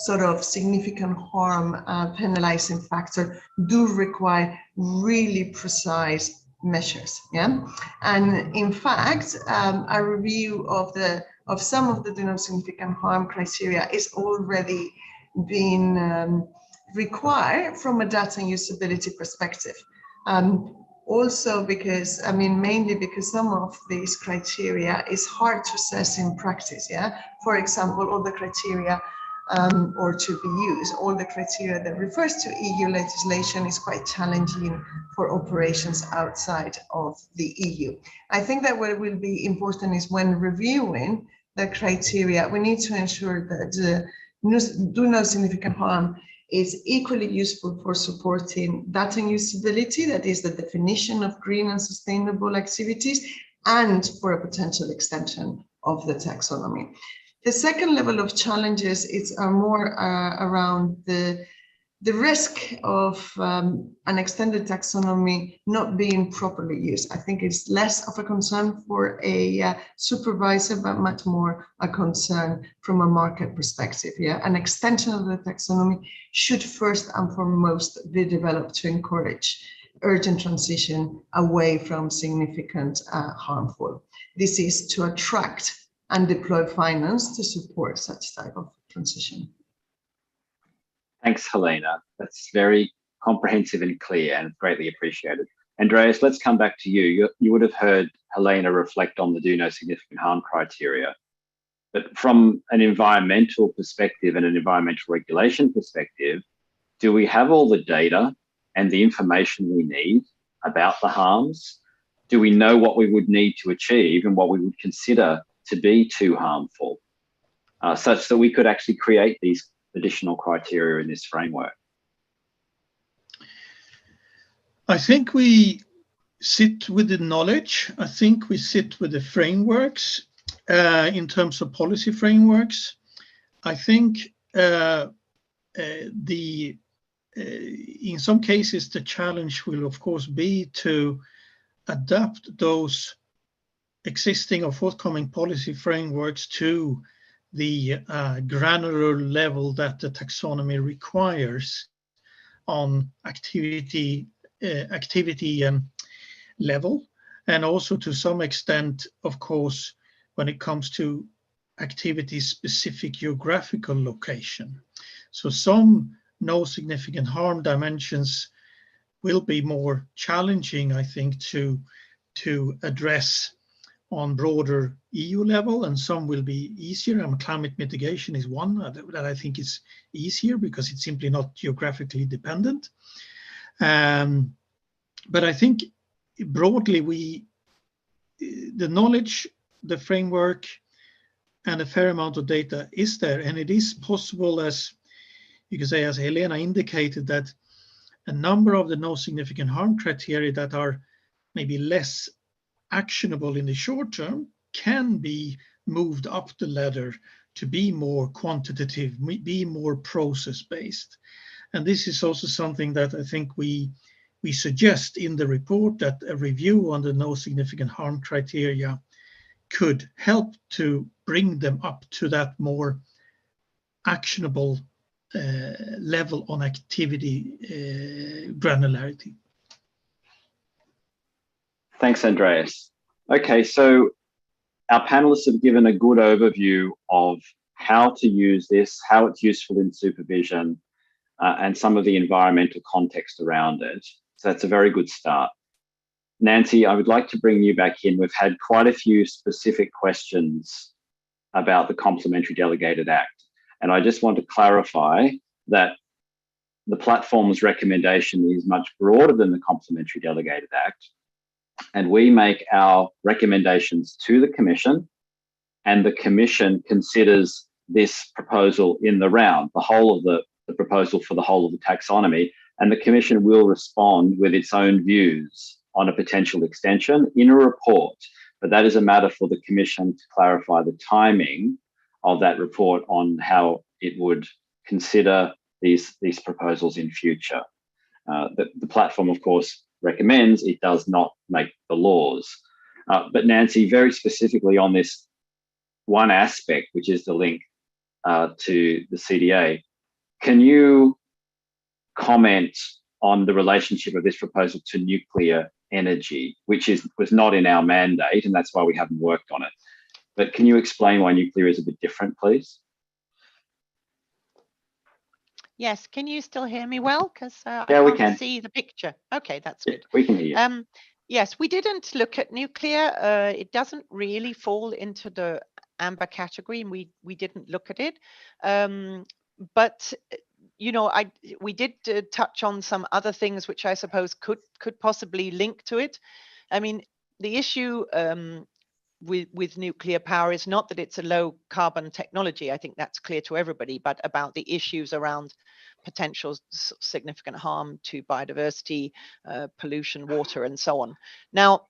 sort of significant harm penalizing factor do require really precise measures. Yeah, and in fact, a review of some of the do no significant harm criteria is already being required from a data and usability perspective. Also because, mainly because some of these criteria is hard to assess in practice. Yeah, for example, all the criteria or to be used, all the criteria that refers to EU legislation is quite challenging for operations outside of the EU. I think that what will be important is when reviewing the criteria, we need to ensure that do no significant harm is equally useful for supporting data and usability, that is the definition of green and sustainable activities, and for a potential extension of the taxonomy. The second level of challenges are more around the risk of an extended taxonomy not being properly used. I think it's less of a concern for a supervisor, but much more a concern from a market perspective. Yeah, an extension of the taxonomy should first and foremost be developed to encourage urgent transition away from significant harmful. This is to attract and deploy finance to support such type of transition. Thanks, Helena. That's very comprehensive and clear and greatly appreciated. Andreas, let's come back to you. You would have heard Helena reflect on the do no significant harm criteria. But from an environmental perspective and an environmental regulation perspective, do we have all the data and the information we need about the harms? Do we know what we would need to achieve and what we would consider to be too harmful, such that we could actually create these additional criteria in this framework? I think we sit with the knowledge. I think we sit with the frameworks in terms of policy frameworks. I think in some cases the challenge will of course be to adapt those existing or forthcoming policy frameworks to the granular level that the taxonomy requires on activity level, and also to some extent, of course, when it comes to activity specific geographical location. So some no significant harm dimensions will be more challenging, I think, to address on broader EU level, and some will be easier. Climate mitigation is one that I think is easier because it's simply not geographically dependent. But I think broadly the knowledge, the framework, and a fair amount of data is there, and it is possible, as you can say, as Helena indicated, that a number of the no significant harm criteria that are maybe less actionable in the short term can be moved up the ladder to be more quantitative, be more process-based. And this is also something that I think we suggest in the report, that a review on the no significant harm criteria could help to bring them up to that more actionable level on activity granularity. Thanks, Andreas. Okay, so our panelists have given a good overview of how to use this, how it's useful in supervision, and some of the environmental context around it. So that's a very good start. Nancy, I would like to bring you back in. We've had quite a few specific questions about the Complementary Delegated Act. And I just want to clarify that the platform's recommendation is much broader than the Complementary Delegated Act. And we make our recommendations to the Commission, and the Commission considers this proposal in the round, the whole of the proposal for the whole of the taxonomy, and the Commission will respond with its own views on a potential extension in a report. But that is a matter for the Commission to clarify the timing of that report on how it would consider these proposals in future. The platform, of course, recommends, it does not make the laws. But Nancy, very specifically on this one aspect, which is the link to the CDA, can you comment on the relationship of this proposal to nuclear energy, which was not in our mandate, and that's why we haven't worked on it. But can you explain why nuclear is a bit different, please? Yes, can you still hear me well? Because I can't see the picture. Okay, that's good. We can hear you. Yes, we didn't look at nuclear. It doesn't really fall into the amber category, and we didn't look at it. But you know, we did touch on some other things which I suppose could possibly link to it. I mean, the issue with nuclear power is not that it's a low carbon technology. I think that's clear to everybody, but about the issues around potential significant harm to biodiversity, pollution, water, and so on. Now,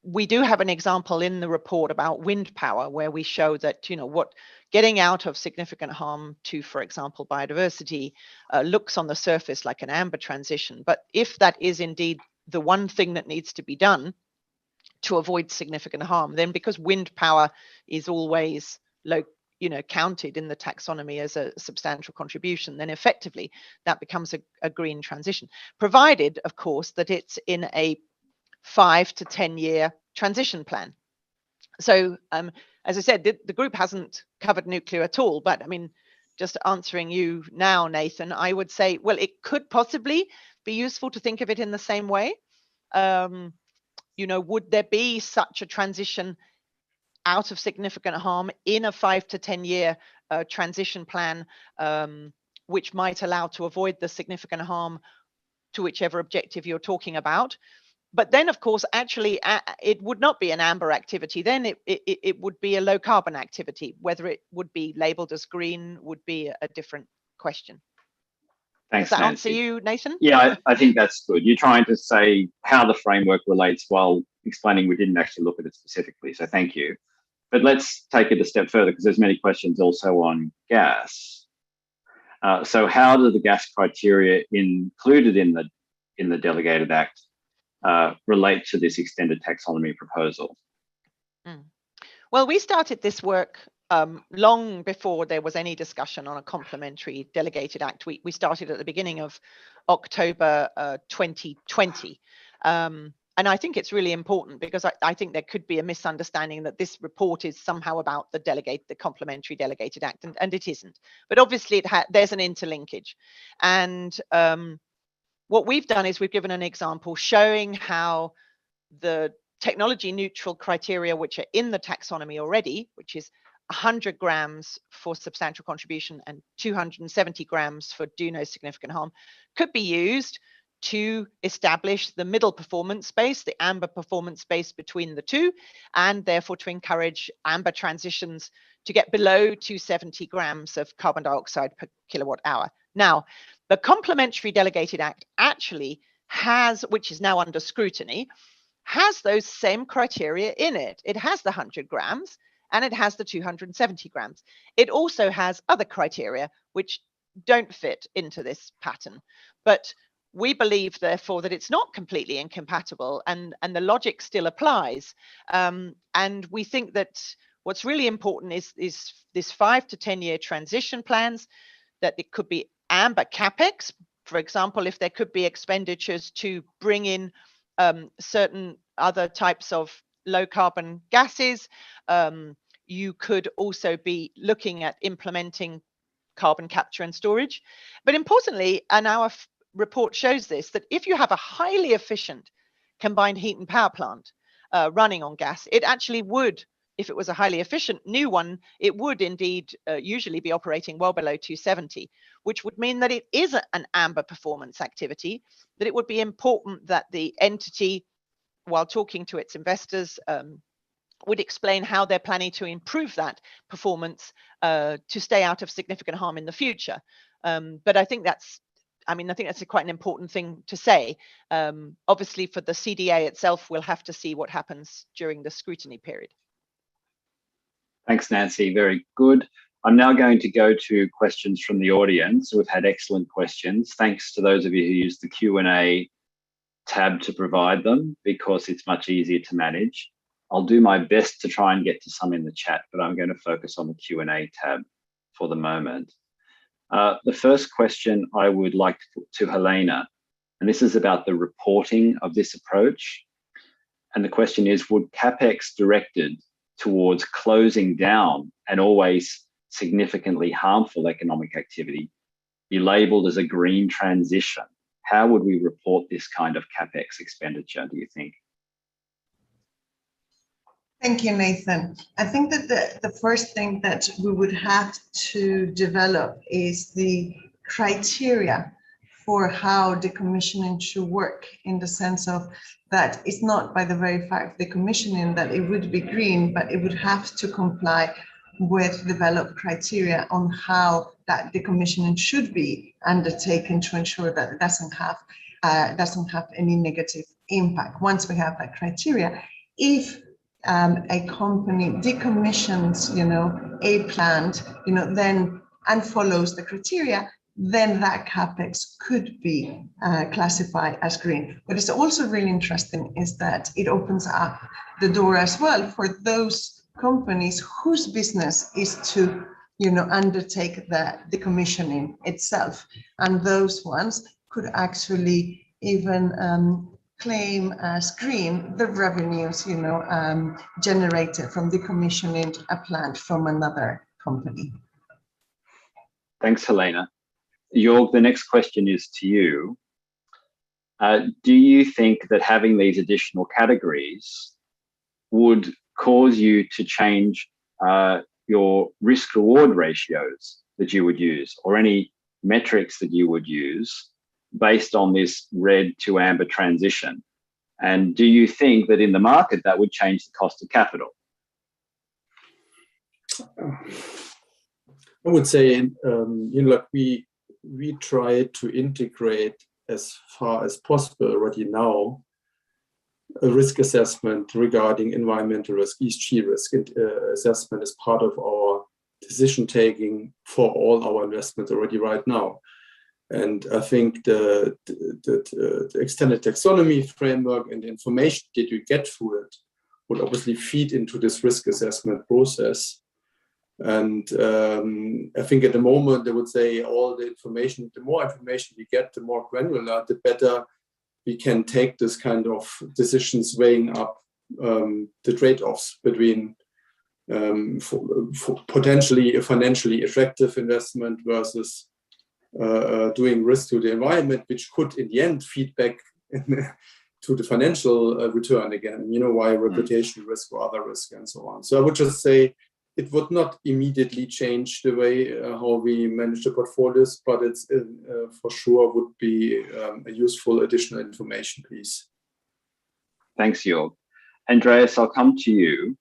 we do have an example in the report about wind power, where we show that, you know, what getting out of significant harm to, for example, biodiversity looks on the surface like an amber transition. But if that is indeed the one thing that needs to be done to avoid significant harm, then because wind power is always low, you know, counted in the taxonomy as a substantial contribution, then effectively that becomes a green transition, provided, of course, that it's in a 5 to 10 year transition plan. So as I said, the group hasn't covered nuclear at all, but I mean, just answering you now, Nathan, I would say, well, it could possibly be useful to think of it in the same way. You know, would there be such a transition out of significant harm in a 5 to 10 year transition plan, which might allow to avoid the significant harm to whichever objective you're talking about. But then, of course, actually, it would not be an amber activity. Then it would be a low carbon activity. Whether it would be labeled as green would be a different question. Thanks, Does that Nancy. answer you, Nathan? Yeah, I think that's good. You're trying to say how the framework relates while explaining we didn't actually look at it specifically. So thank you. But let's take it a step further, because there's many questions also on gas. So how do the gas criteria included in the Delegated Act relate to this extended taxonomy proposal? Well, we started this work long before there was any discussion on a complementary Delegated Act. We started at the beginning of October 2020. And I think it's really important, because I think there could be a misunderstanding that this report is somehow about the complementary Delegated Act, and it isn't. But obviously there's an interlinkage. And what we've done is we've given an example showing how the technology neutral criteria, which are in the taxonomy already, which is 100 grams for substantial contribution and 270 grams for do no significant harm, could be used to establish the middle performance space, the amber performance space between the two, and therefore to encourage amber transitions to get below 270 grams of carbon dioxide per kilowatt hour. Now, the complementary Delegated Act actually has, which is now under scrutiny, has those same criteria in it. It has the 100 grams and it has the 270 grams. It also has other criteria which don't fit into this pattern. But we believe, therefore, that it's not completely incompatible, and the logic still applies. And we think that what's really important is this 5 to 10 year transition plans, that it could be amber capex, for example, if there could be expenditures to bring in certain other types of low carbon gases. You could also be looking at implementing carbon capture and storage. But importantly, and our report shows this, that if you have a highly efficient combined heat and power plant running on gas, it actually would, if it was a highly efficient new one, it would indeed usually be operating well below 270, which would mean that it is an amber performance activity, that it would be important that the entity, while talking to its investors, would explain how they're planning to improve that performance to stay out of significant harm in the future. But I think that's quite an important thing to say. Obviously, for the CDA itself, we'll have to see what happens during the scrutiny period. Thanks, Nancy. Very good. I'm now going to go to questions from the audience. We've had excellent questions. Thanks to those of you who used the Q&A tab to provide them, because it's much easier to manage. I'll do my best to try and get to some in the chat, but I'm going to focus on the Q&A tab for the moment. The first question I would like to put to Helena, and this is about the reporting of this approach. And the question is, would CapEx directed towards closing down an always significantly harmful economic activity be labeled as a green transition? How would we report this kind of CapEx expenditure, do you think? Thank you, Nathan. I think that the first thing that we would have to develop is the criteria for how decommissioning should work, in the sense of that it's not by the very fact of decommissioning that it would be green, but it would have to comply with developed criteria on how that decommissioning should be undertaken to ensure that it doesn't have any negative impact. Once we have that criteria, if a company decommissions, a plant, then and follows the criteria, then that CapEx could be classified as green. What is also really interesting is that it opens up the door as well for those companies whose business is to, undertake the decommissioning itself, and those ones could actually even claim as green the revenues, generated from decommissioning a plant from another company. Thanks, Helena. Jorg, the next question is to you. Do you think that having these additional categories would cause you to change your risk reward ratios that you would use, or any metrics that you would use based on this red to amber transition? And do you think that in the market that would change the cost of capital? I would say, like we try to integrate as far as possible already now a risk assessment regarding environmental risk, ESG risk assessment as part of our decision taking for all our investments already right now. And I think the extended taxonomy framework and the information that you get through it would obviously feed into this risk assessment process. And I think at the moment, I would say all the information, the more information we get, the more granular, the better we can take this kind of decisions weighing up the trade-offs between for potentially a financially attractive investment versus doing risk to the environment, which could in the end feed back to the financial return again, via reputation risk or other risk and so on. So I would just say it would not immediately change the way how we manage the portfolios, but it's for sure would be a useful additional information piece. Thanks, Jörg. Andreas, I'll come to you.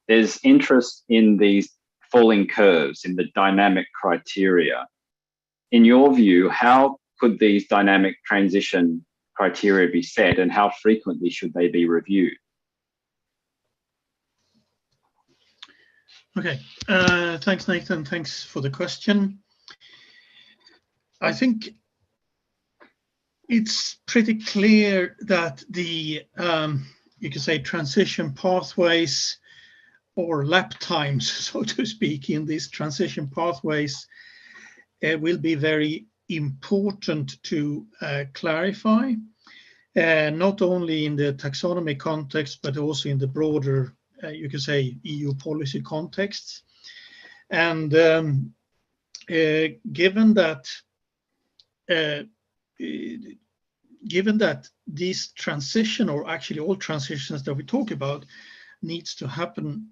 There's interest in these falling curves, in the dynamic criteria. In your view, how could these dynamic transition criteria be set, and how frequently should they be reviewed? Okay, thanks, Nathan. Thanks for the question. I think it's pretty clear that the, you could say, transition pathways or lap times, so to speak, in these transition pathways will be very important to clarify, not only in the taxonomy context, but also in the broader, you could say, EU policy context. And given that this transition, or actually all transitions that we talk about, needs to happen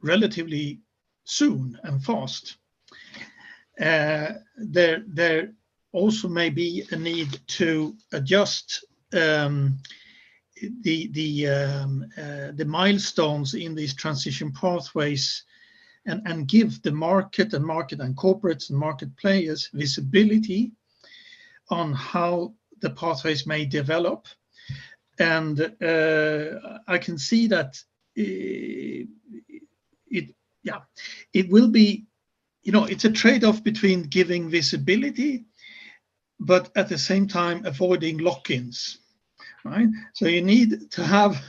relatively soon and fast, there also may be a need to adjust the milestones in these transition pathways and give the market and corporates and market players visibility on how the pathways may develop. And I can see that it will be, it's a trade-off between giving visibility, but at the same time avoiding lock-ins, right? So you need to have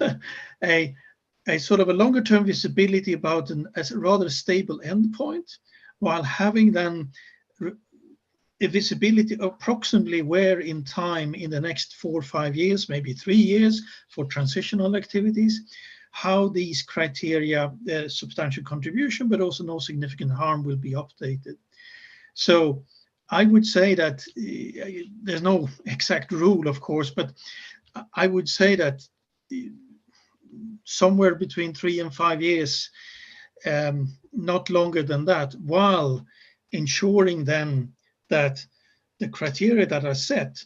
a sort of a longer-term visibility about a rather stable endpoint, while having then a visibility approximately where in time in the next 4 or 5 years, maybe 3 years for transitional activities, how these criteria, substantial contribution, but also no significant harm, will be updated. So I would say that there's no exact rule, of course, but I would say that somewhere between 3 and 5 years, not longer than that, while ensuring then that the criteria that are set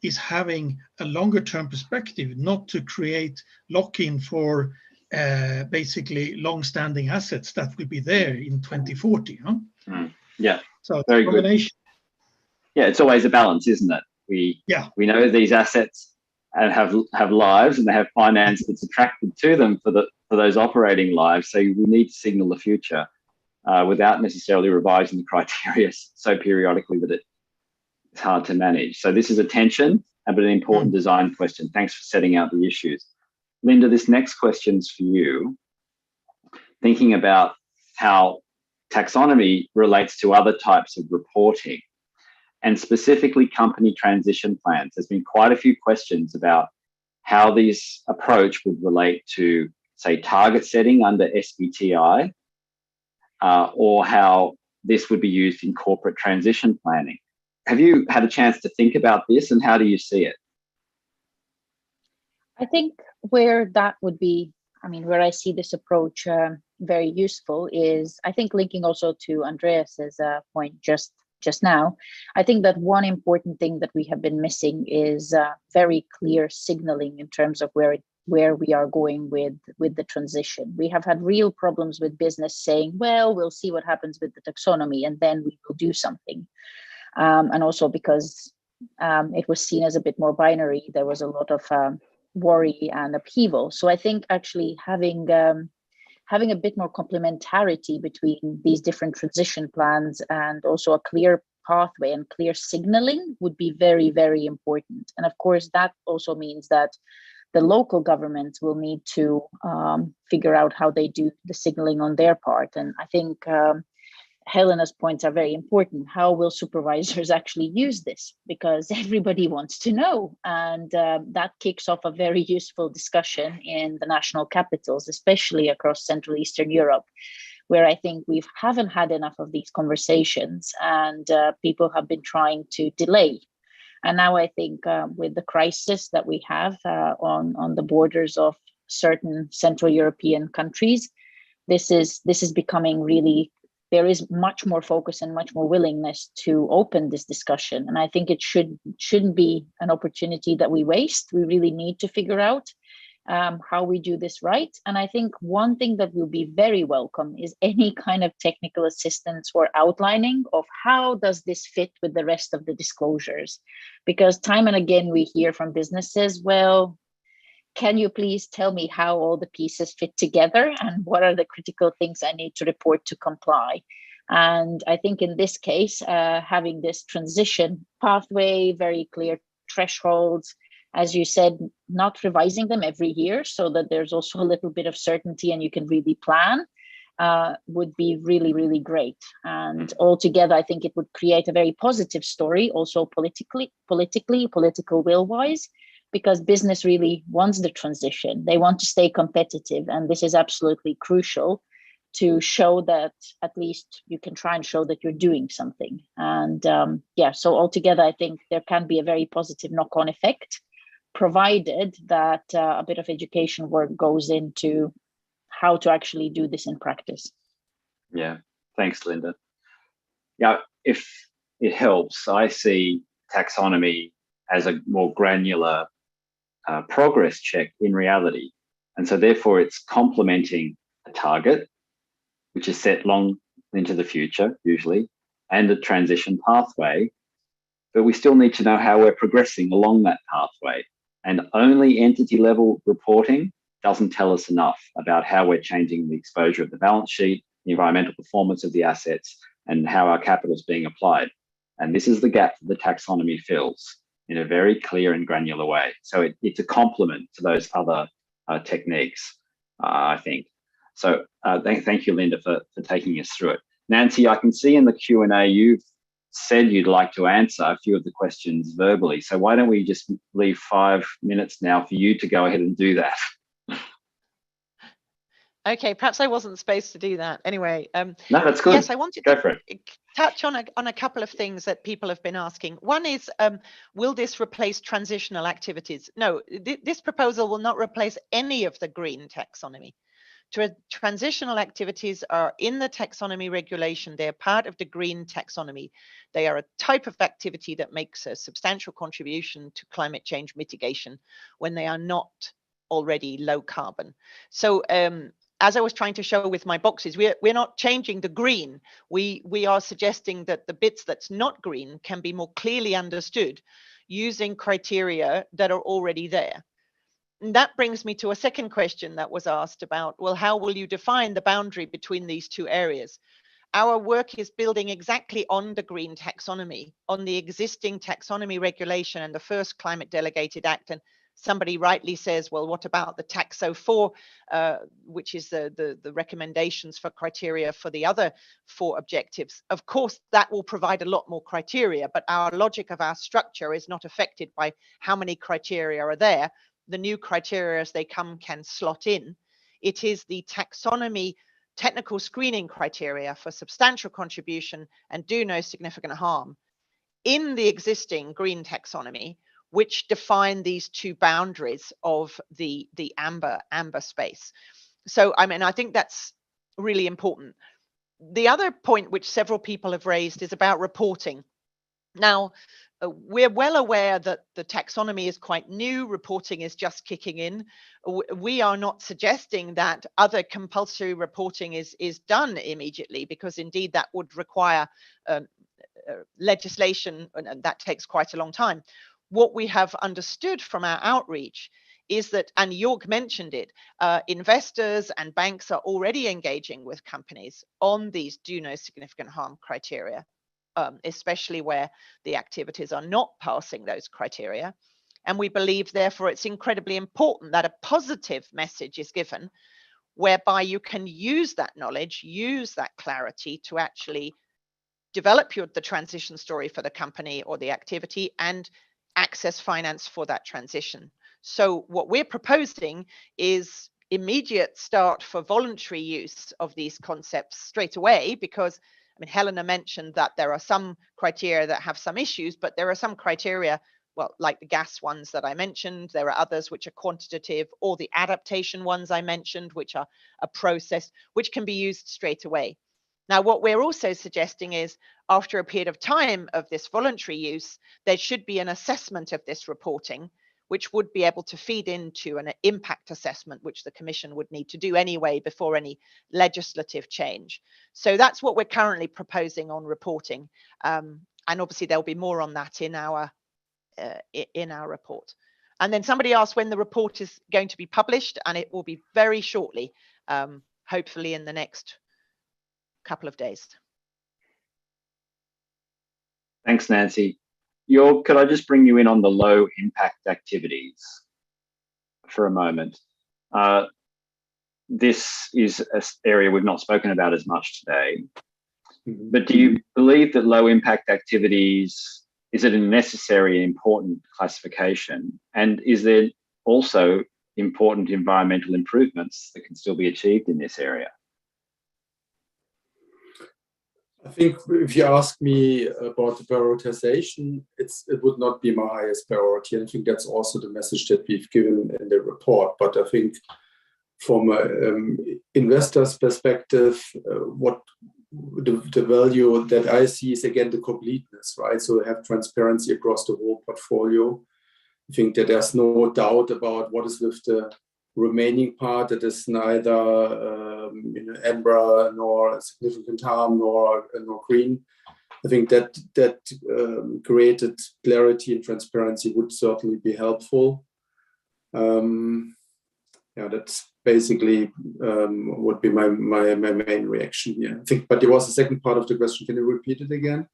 is having a longer term perspective, not to create lock-in for basically long-standing assets that will be there in 2040. Huh? Yeah, so very combination. Good. Yeah, it's always a balance, isn't it? We know these assets and have lives, and they have finance that's attracted to them for those operating lives. So we need to signal the future without necessarily revising the criteria so periodically that it's hard to manage. So this is a tension, but an important design question. Thanks for setting out the issues. Linda, this next question's for you. Thinking about how taxonomy relates to other types of reporting, and specifically company transition plans. There's been quite a few questions about how this approach would relate to, say, target setting under SBTI, or how this would be used in corporate transition planning. Have you had a chance to think about this, and how do you see it? I think where that would be, where I see this approach very useful is, I think, linking also to Andreas's point just now, I think that one important thing that we have been missing is very clear signaling in terms of where we are going with the transition. We have had real problems with business saying, well, we'll see what happens with the taxonomy and then we will do something. And also because it was seen as a bit more binary, there was a lot of worry and upheaval. So I think actually having a bit more complementarity between these different transition plans and also a clear pathway and clear signaling would be very, very important. And of course, that also means that the local governments will need to figure out how they do the signaling on their part. And I think Helena's points are very important. How will supervisors actually use this? Because everybody wants to know. And that kicks off a very useful discussion in the national capitals, especially across Central Eastern Europe, where I think we haven't had enough of these conversations and people have been trying to delay. And now I think with the crisis that we have on the borders of certain Central European countries, this is becoming really, there is much more focus and much more willingness to open this discussion. And I think it shouldn't be an opportunity that we waste. We really need to figure out how we do this right. And I think one thing that will be very welcome is any kind of technical assistance or outlining of how does this fit with the rest of the disclosures? Because time and again, we hear from businesses, well, can you please tell me how all the pieces fit together and what are the critical things I need to report to comply? And I think in this case, having this transition pathway, very clear thresholds, as you said, not revising them every year so that there's also a little bit of certainty and you can really plan would be really, really great. And altogether, I think it would create a very positive story, also political will-wise, because business really wants the transition. They want to stay competitive. And this is absolutely crucial to show that at least you can try and show that you're doing something. And so altogether, I think there can be a very positive knock-on effect, provided that a bit of education work goes into how to actually do this in practice. Yeah, thanks, Linda. Yeah, if it helps, I see taxonomy as a more granular progress check in reality. And so therefore it's complementing a target, which is set long into the future, usually, and a transition pathway. But we still need to know how we're progressing along that pathway. And only entity level reporting doesn't tell us enough about how we're changing the exposure of the balance sheet, the environmental performance of the assets, and how our capital is being applied. And this is the gap that the taxonomy fills in a very clear and granular way. So it's a complement to those other techniques, I think. So thank you, Linda, for taking us through it. Nancy, I can see in the Q&A you've said you'd like to answer a few of the questions verbally. So why don't we just leave 5 minutes now for you to go ahead and do that? Okay, perhaps I wasn't supposed to do that. Anyway, no, that's good. Yes, I wanted to touch on a couple of things that people have been asking. One is, will this replace transitional activities? No, this proposal will not replace any of the green taxonomy. Transitional activities are in the taxonomy regulation. They're part of the green taxonomy. They are a type of activity that makes a substantial contribution to climate change mitigation when they are not already low carbon. So as I was trying to show with my boxes, we're not changing the green. We are suggesting that the bits that's not green can be more clearly understood using criteria that are already there. And that brings me to a second question that was asked about, well, how will you define the boundary between these two areas? Our work is building exactly on the green taxonomy, on the existing taxonomy regulation and the first climate delegated act. And somebody rightly says, well, what about the Taxo 4, which is the recommendations for criteria for the other 4 objectives? Of course, that will provide a lot more criteria, but our logic of our structure is not affected by how many criteria are there. The new criteria as they come can slot in. It is the taxonomy technical screening criteria for substantial contribution and do no significant harm in the existing green taxonomy, which define these two boundaries of the amber space. So I mean, I think that's really important. The other point which several people have raised is about reporting. Now, we're well aware that the taxonomy is quite new, reporting is just kicking in. We are not suggesting that other compulsory reporting is done immediately, because indeed that would require legislation, and that takes quite a long time. What we have understood from our outreach is that, and Jörg mentioned it, investors and banks are already engaging with companies on these do no significant harm criteria, especially where the activities are not passing those criteria. And we believe, therefore, it's incredibly important that a positive message is given, whereby you can use that knowledge, use that clarity to actually develop the transition story for the company or the activity and access finance for that transition. So what we're proposing is immediate start for voluntary use of these concepts straight away, because I mean, Helena mentioned that there are some criteria that have some issues, but there are some criteria, well, like the gas ones that I mentioned. There are others which are quantitative, or the adaptation ones I mentioned, which are a process, which can be used straight away. Now, what we're also suggesting is, after a period of time of this voluntary use, there should be an assessment of this reporting, which would be able to feed into an impact assessment, which the Commission would need to do anyway before any legislative change. So that's what we're currently proposing on reporting. And obviously there'll be more on that in our report. And then somebody asked when the report is going to be published, and it will be very shortly, hopefully in the next couple of days. Thanks, Nancy. Jörg, could I just bring you in on the low impact activities for a moment? This is an area we've not spoken about as much today, but do you believe that low impact activities, is it a necessary and important classification? And is there also important environmental improvements that can still be achieved in this area? I think if you ask me about the prioritization, it would not be my highest priority. And I think that's also the message that we've given in the report. But I think from an investor's perspective, what the value that I see is, again, the completeness, right? So have transparency across the whole portfolio. I think that there's no doubt about what is with the remaining part that is neither amber nor significant harm nor green. I think that created clarity and transparency would certainly be helpful. Yeah, that's basically would be my main reaction here. I think, but there was a second part of the question. Can you repeat it again?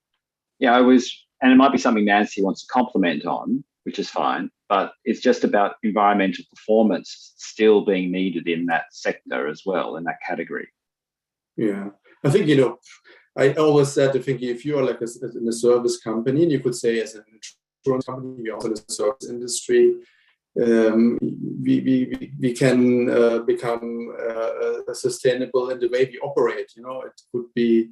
Yeah, and it might be something Nancy wants to comment on, which is fine, but it's just about environmental performance still being needed in that sector as well, in that category. Yeah, I think, I always said, I think if you are like in a service company, and you could say as an insurance company, you're also in the service industry, we can become sustainable in the way we operate. It could be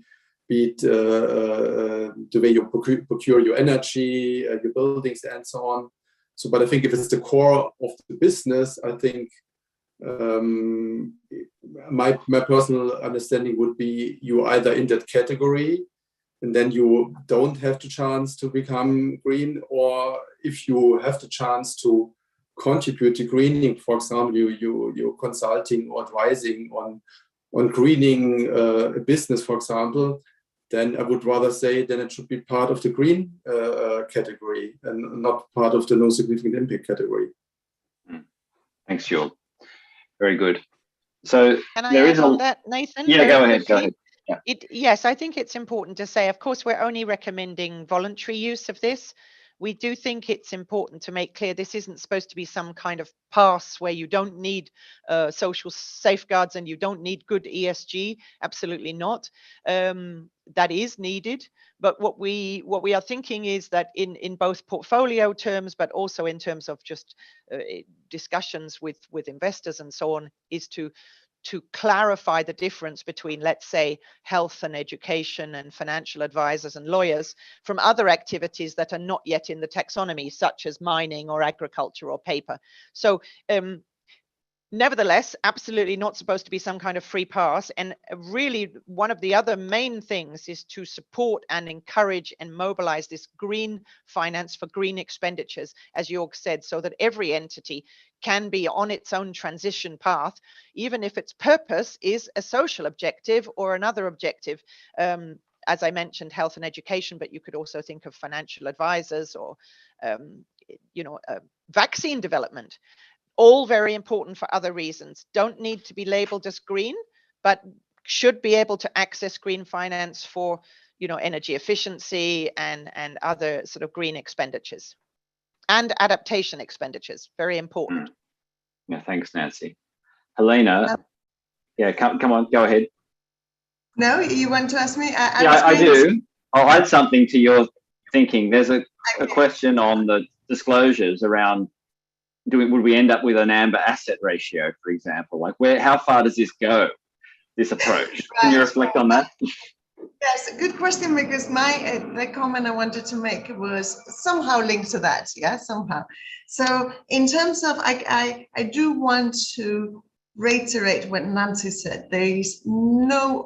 the way you procure your energy, your buildings, and so on. So, but I think if it's the core of the business, I think my personal understanding would be you either in that category, and then you don't have the chance to become green, or if you have the chance to contribute to greening, for example, you're consulting or advising on greening a business, for example, then I would rather say then it should be part of the green category and not part of the no significant impact category. Thanks, Jörg. Very good. So can I add on that, Nathan? Yeah, go ahead. Yeah. Yes, I think it's important to say, of course, we're only recommending voluntary use of this. We do think it's important to make clear this isn't supposed to be some kind of pass where you don't need social safeguards and you don't need good ESG. Absolutely not. That is needed. But what we are thinking is that in both portfolio terms, but also in terms of just discussions with investors and so on, is to clarify the difference between, let's say, health and education and financial advisors and lawyers from other activities that are not yet in the taxonomy, such as mining or agriculture or paper. So Nevertheless, absolutely not supposed to be some kind of free pass. And really, one of the other main things is to support and encourage and mobilize this green finance for green expenditures, as Jörg said, so that every entity can be on its own transition path, even if its purpose is a social objective or another objective. As I mentioned, health and education, but you could also think of financial advisors or, vaccine development. All very important for other reasons. Don't need to be labeled as green, but should be able to access green finance for, energy efficiency and other sort of green expenditures and adaptation expenditures. Very important. Yeah, thanks, Nancy. Helena, yeah, come on, go ahead. No, you want to ask me? I do. I'll add something to your thinking. There's a question on the disclosures around would we end up with an amber asset ratio, for example? Like how far does this go, this approach? Right. Can you reflect on that? Yes, good question, because the comment I wanted to make was somehow linked to that. Yeah, somehow. So in terms of, I do want to reiterate what Nancy said. There is no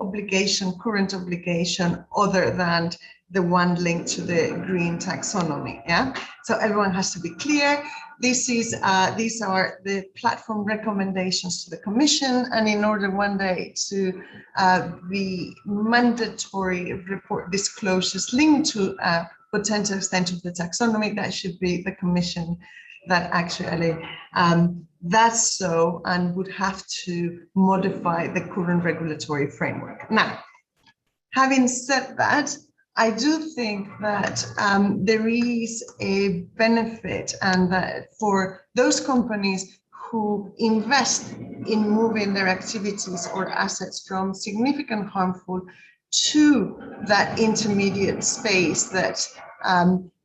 current obligation other than the one linked to the green taxonomy. Yeah, so everyone has to be clear. These are the platform recommendations to the Commission, and in order one day to be mandatory report disclosures linked to potential extent of the taxonomy, that should be the Commission that actually that's so, and would have to modify the current regulatory framework. Now, having said that, I do think that there is a benefit, and that for those companies who invest in moving their activities or assets from significant harmful to that intermediate space that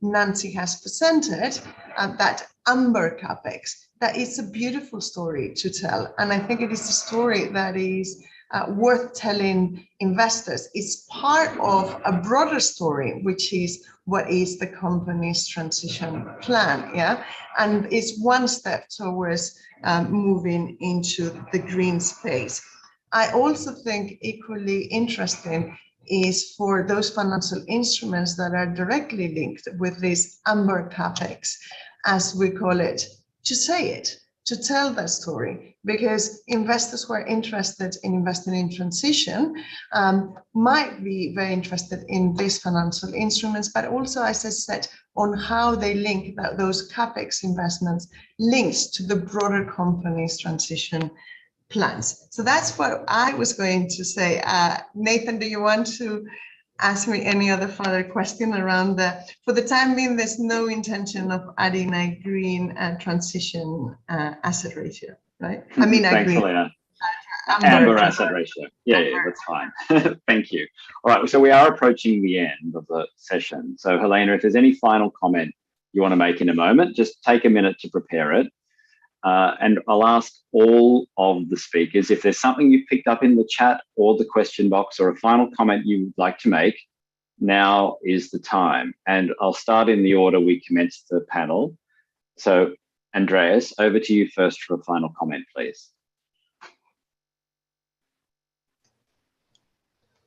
Nancy has presented, that amber capex, that is a beautiful story to tell. And I think it is a story that is worth telling investors. It's part of a broader story, which is what is the company's transition plan, yeah? And it's one step towards moving into the green space. I also think equally interesting is for those financial instruments that are directly linked with this amber capex, as we call it, to say it, to tell that story, because investors who are interested in investing in transition might be very interested in these financial instruments, but also, as I said, on how they link those capex investments links to the broader company's transition plans. So that's what I was going to say. Nathan, do you want to ask me any other further question around for the time being, there's no intention of adding a green transition asset ratio, right? I mean, thanks, Helena. Amber asset ratio. Yeah, that's fine. Thank you. All right, so we are approaching the end of the session. So Helena, if there's any final comment you want to make in a moment, just take a minute to prepare it. And I'll ask all of the speakers if there's something you picked up in the chat or the question box or a final comment you would like to make, now is the time. And I'll start in the order we commenced the panel. So Andreas, over to you first for a final comment, please.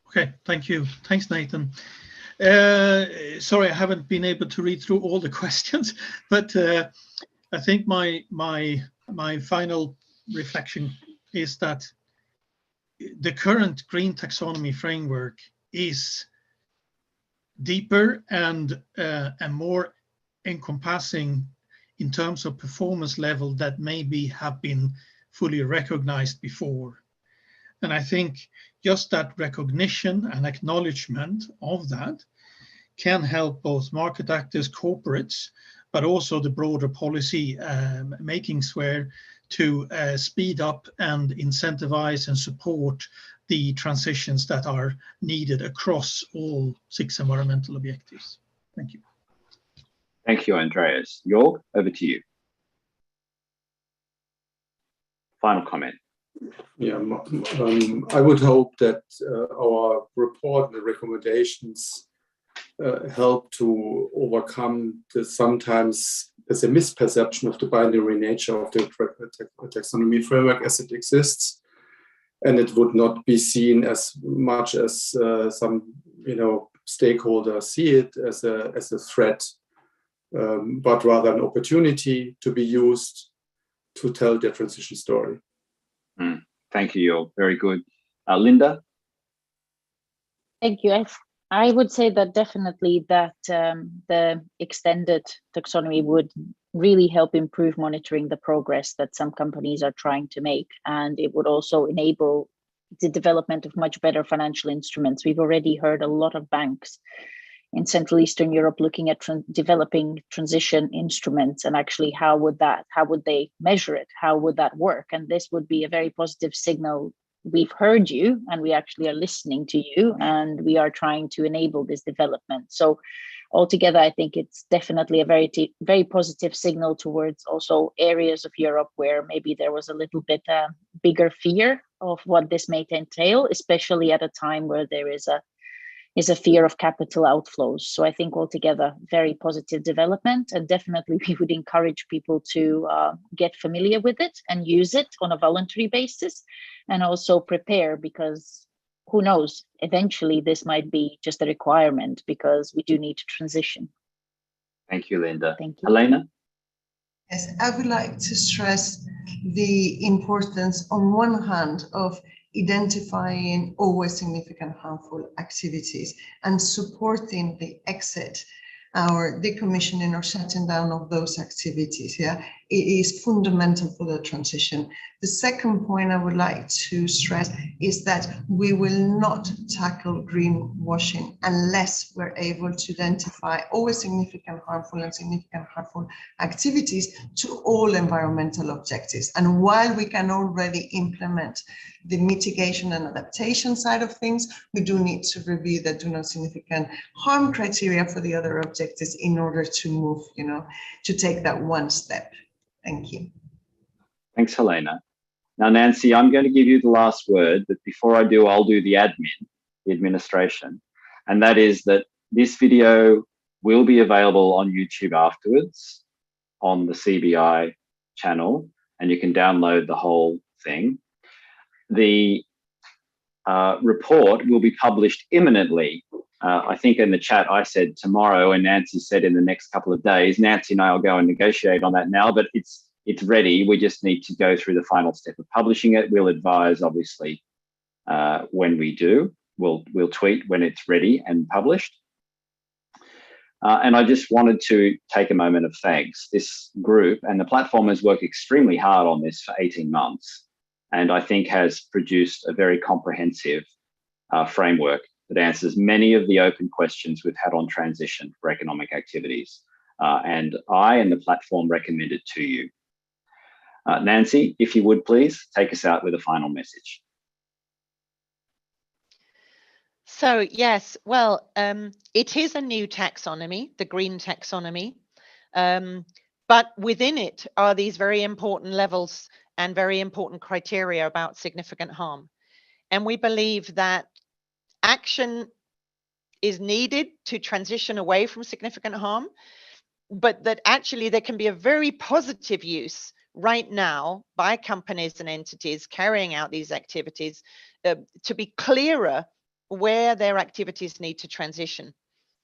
Okay, thank you. Thanks, Nathan. Sorry, I haven't been able to read through all the questions, but I think my final reflection is that the current green taxonomy framework is deeper and more encompassing in terms of performance level that maybe have been fully recognized before. And I think just that recognition and acknowledgement of that can help both market actors, corporates, but also the broader policy making sphere to speed up and incentivize and support the transitions that are needed across all 6 environmental objectives. Thank you. Thank you, Andreas. Jörg, over to you. Final comment. Yeah, I would hope that our report and the recommendations help to overcome the sometimes there's a misperception of the binary nature of the taxonomy framework as it exists, and it would not be seen as much as some stakeholders see it as a threat, but rather an opportunity to be used to tell their transition story. Thank you, Jörg. Very good. Linda? Thank you. I would say that definitely that the extended taxonomy would really help improve monitoring the progress that some companies are trying to make. And it would also enable the development of much better financial instruments. We've already heard a lot of banks in Central Eastern Europe looking at developing transition instruments, and actually how would they measure it? How would that work? And this would be a very positive signal. We've heard you and we actually are listening to you, and we are trying to enable this development. So altogether, I think it's definitely a very positive signal towards also areas of Europe where maybe there was a little bit bigger fear of what this may entail, especially at a time where there is a fear of capital outflows. So I think altogether, very positive development, and definitely we would encourage people to get familiar with it and use it on a voluntary basis, and also prepare, because who knows, eventually this might be just a requirement, because we do need to transition. Thank you, Linda. Thank you. Helena? Yes, I would like to stress the importance on one hand of identifying always significant harmful activities and supporting the exit or decommissioning or shutting down of those activities. Yeah, it is fundamental for the transition. The second point I would like to stress is that we will not tackle greenwashing unless we're able to identify always significant harmful and significant harmful activities to all environmental objectives. And while we can already implement the mitigation and adaptation side of things, we do need to review the do no significant harm criteria for the other objectives in order to move, to take that one step. Thank you. Thanks, Helena. Now, Nancy, I'm going to give you the last word, but before I do, I'll do the administration. And that is that this video will be available on YouTube afterwards on the CBI channel, and you can download the whole thing. The report will be published imminently. I think in the chat I said tomorrow, and Nancy said in the next couple of days. Nancy and I will go and negotiate on that now, but it's ready. We just need to go through the final step of publishing it. We'll advise, obviously, when we do. We'll tweet when it's ready and published. And I just wanted to take a moment of thanks. This group and the platform has worked extremely hard on this for 18 months, and I think has produced a very comprehensive framework that answers many of the open questions we've had on transition for economic activities. And I and the platform recommend it to you. Nancy, if you would please take us out with a final message. So yes, well, it is a new taxonomy, the green taxonomy, but within it are these very important levels and very important criteria about significant harm. And we believe that action is needed to transition away from significant harm, but that actually there can be a very positive use right now by companies and entities carrying out these activities to be clearer where their activities need to transition.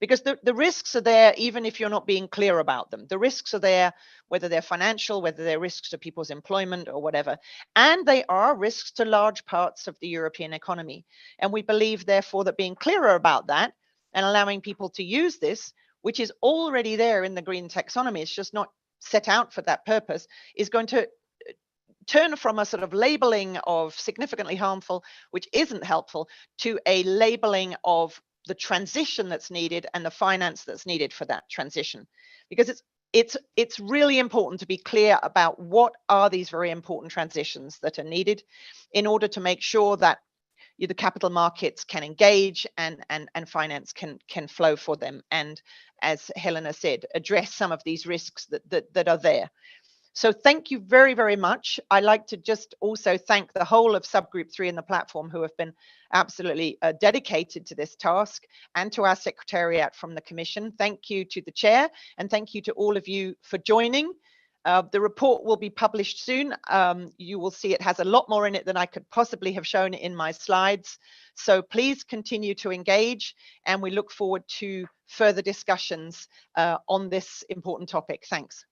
Because the risks are there even if you're not being clear about them. The risks are there, whether they're financial, whether they're risks to people's employment or whatever. And they are risks to large parts of the European economy. And we believe, therefore, that being clearer about that and allowing people to use this, which is already there in the green taxonomy, it's just not set out for that purpose, is going to turn from a sort of labeling of significantly harmful, which isn't helpful, to a labeling of the transition that's needed and the finance that's needed for that transition. Because it's really important to be clear about what are these very important transitions that are needed in order to make sure that the capital markets can engage and finance can flow for them. And as Helena said, address some of these risks that are there. So thank you very, very much. I'd like to just also thank the whole of Subgroup 3 in the platform who have been absolutely dedicated to this task, and to our Secretariat from the Commission. Thank you to the Chair, and thank you to all of you for joining. The report will be published soon. You will see it has a lot more in it than I could possibly have shown in my slides. So please continue to engage, and we look forward to further discussions on this important topic. Thanks.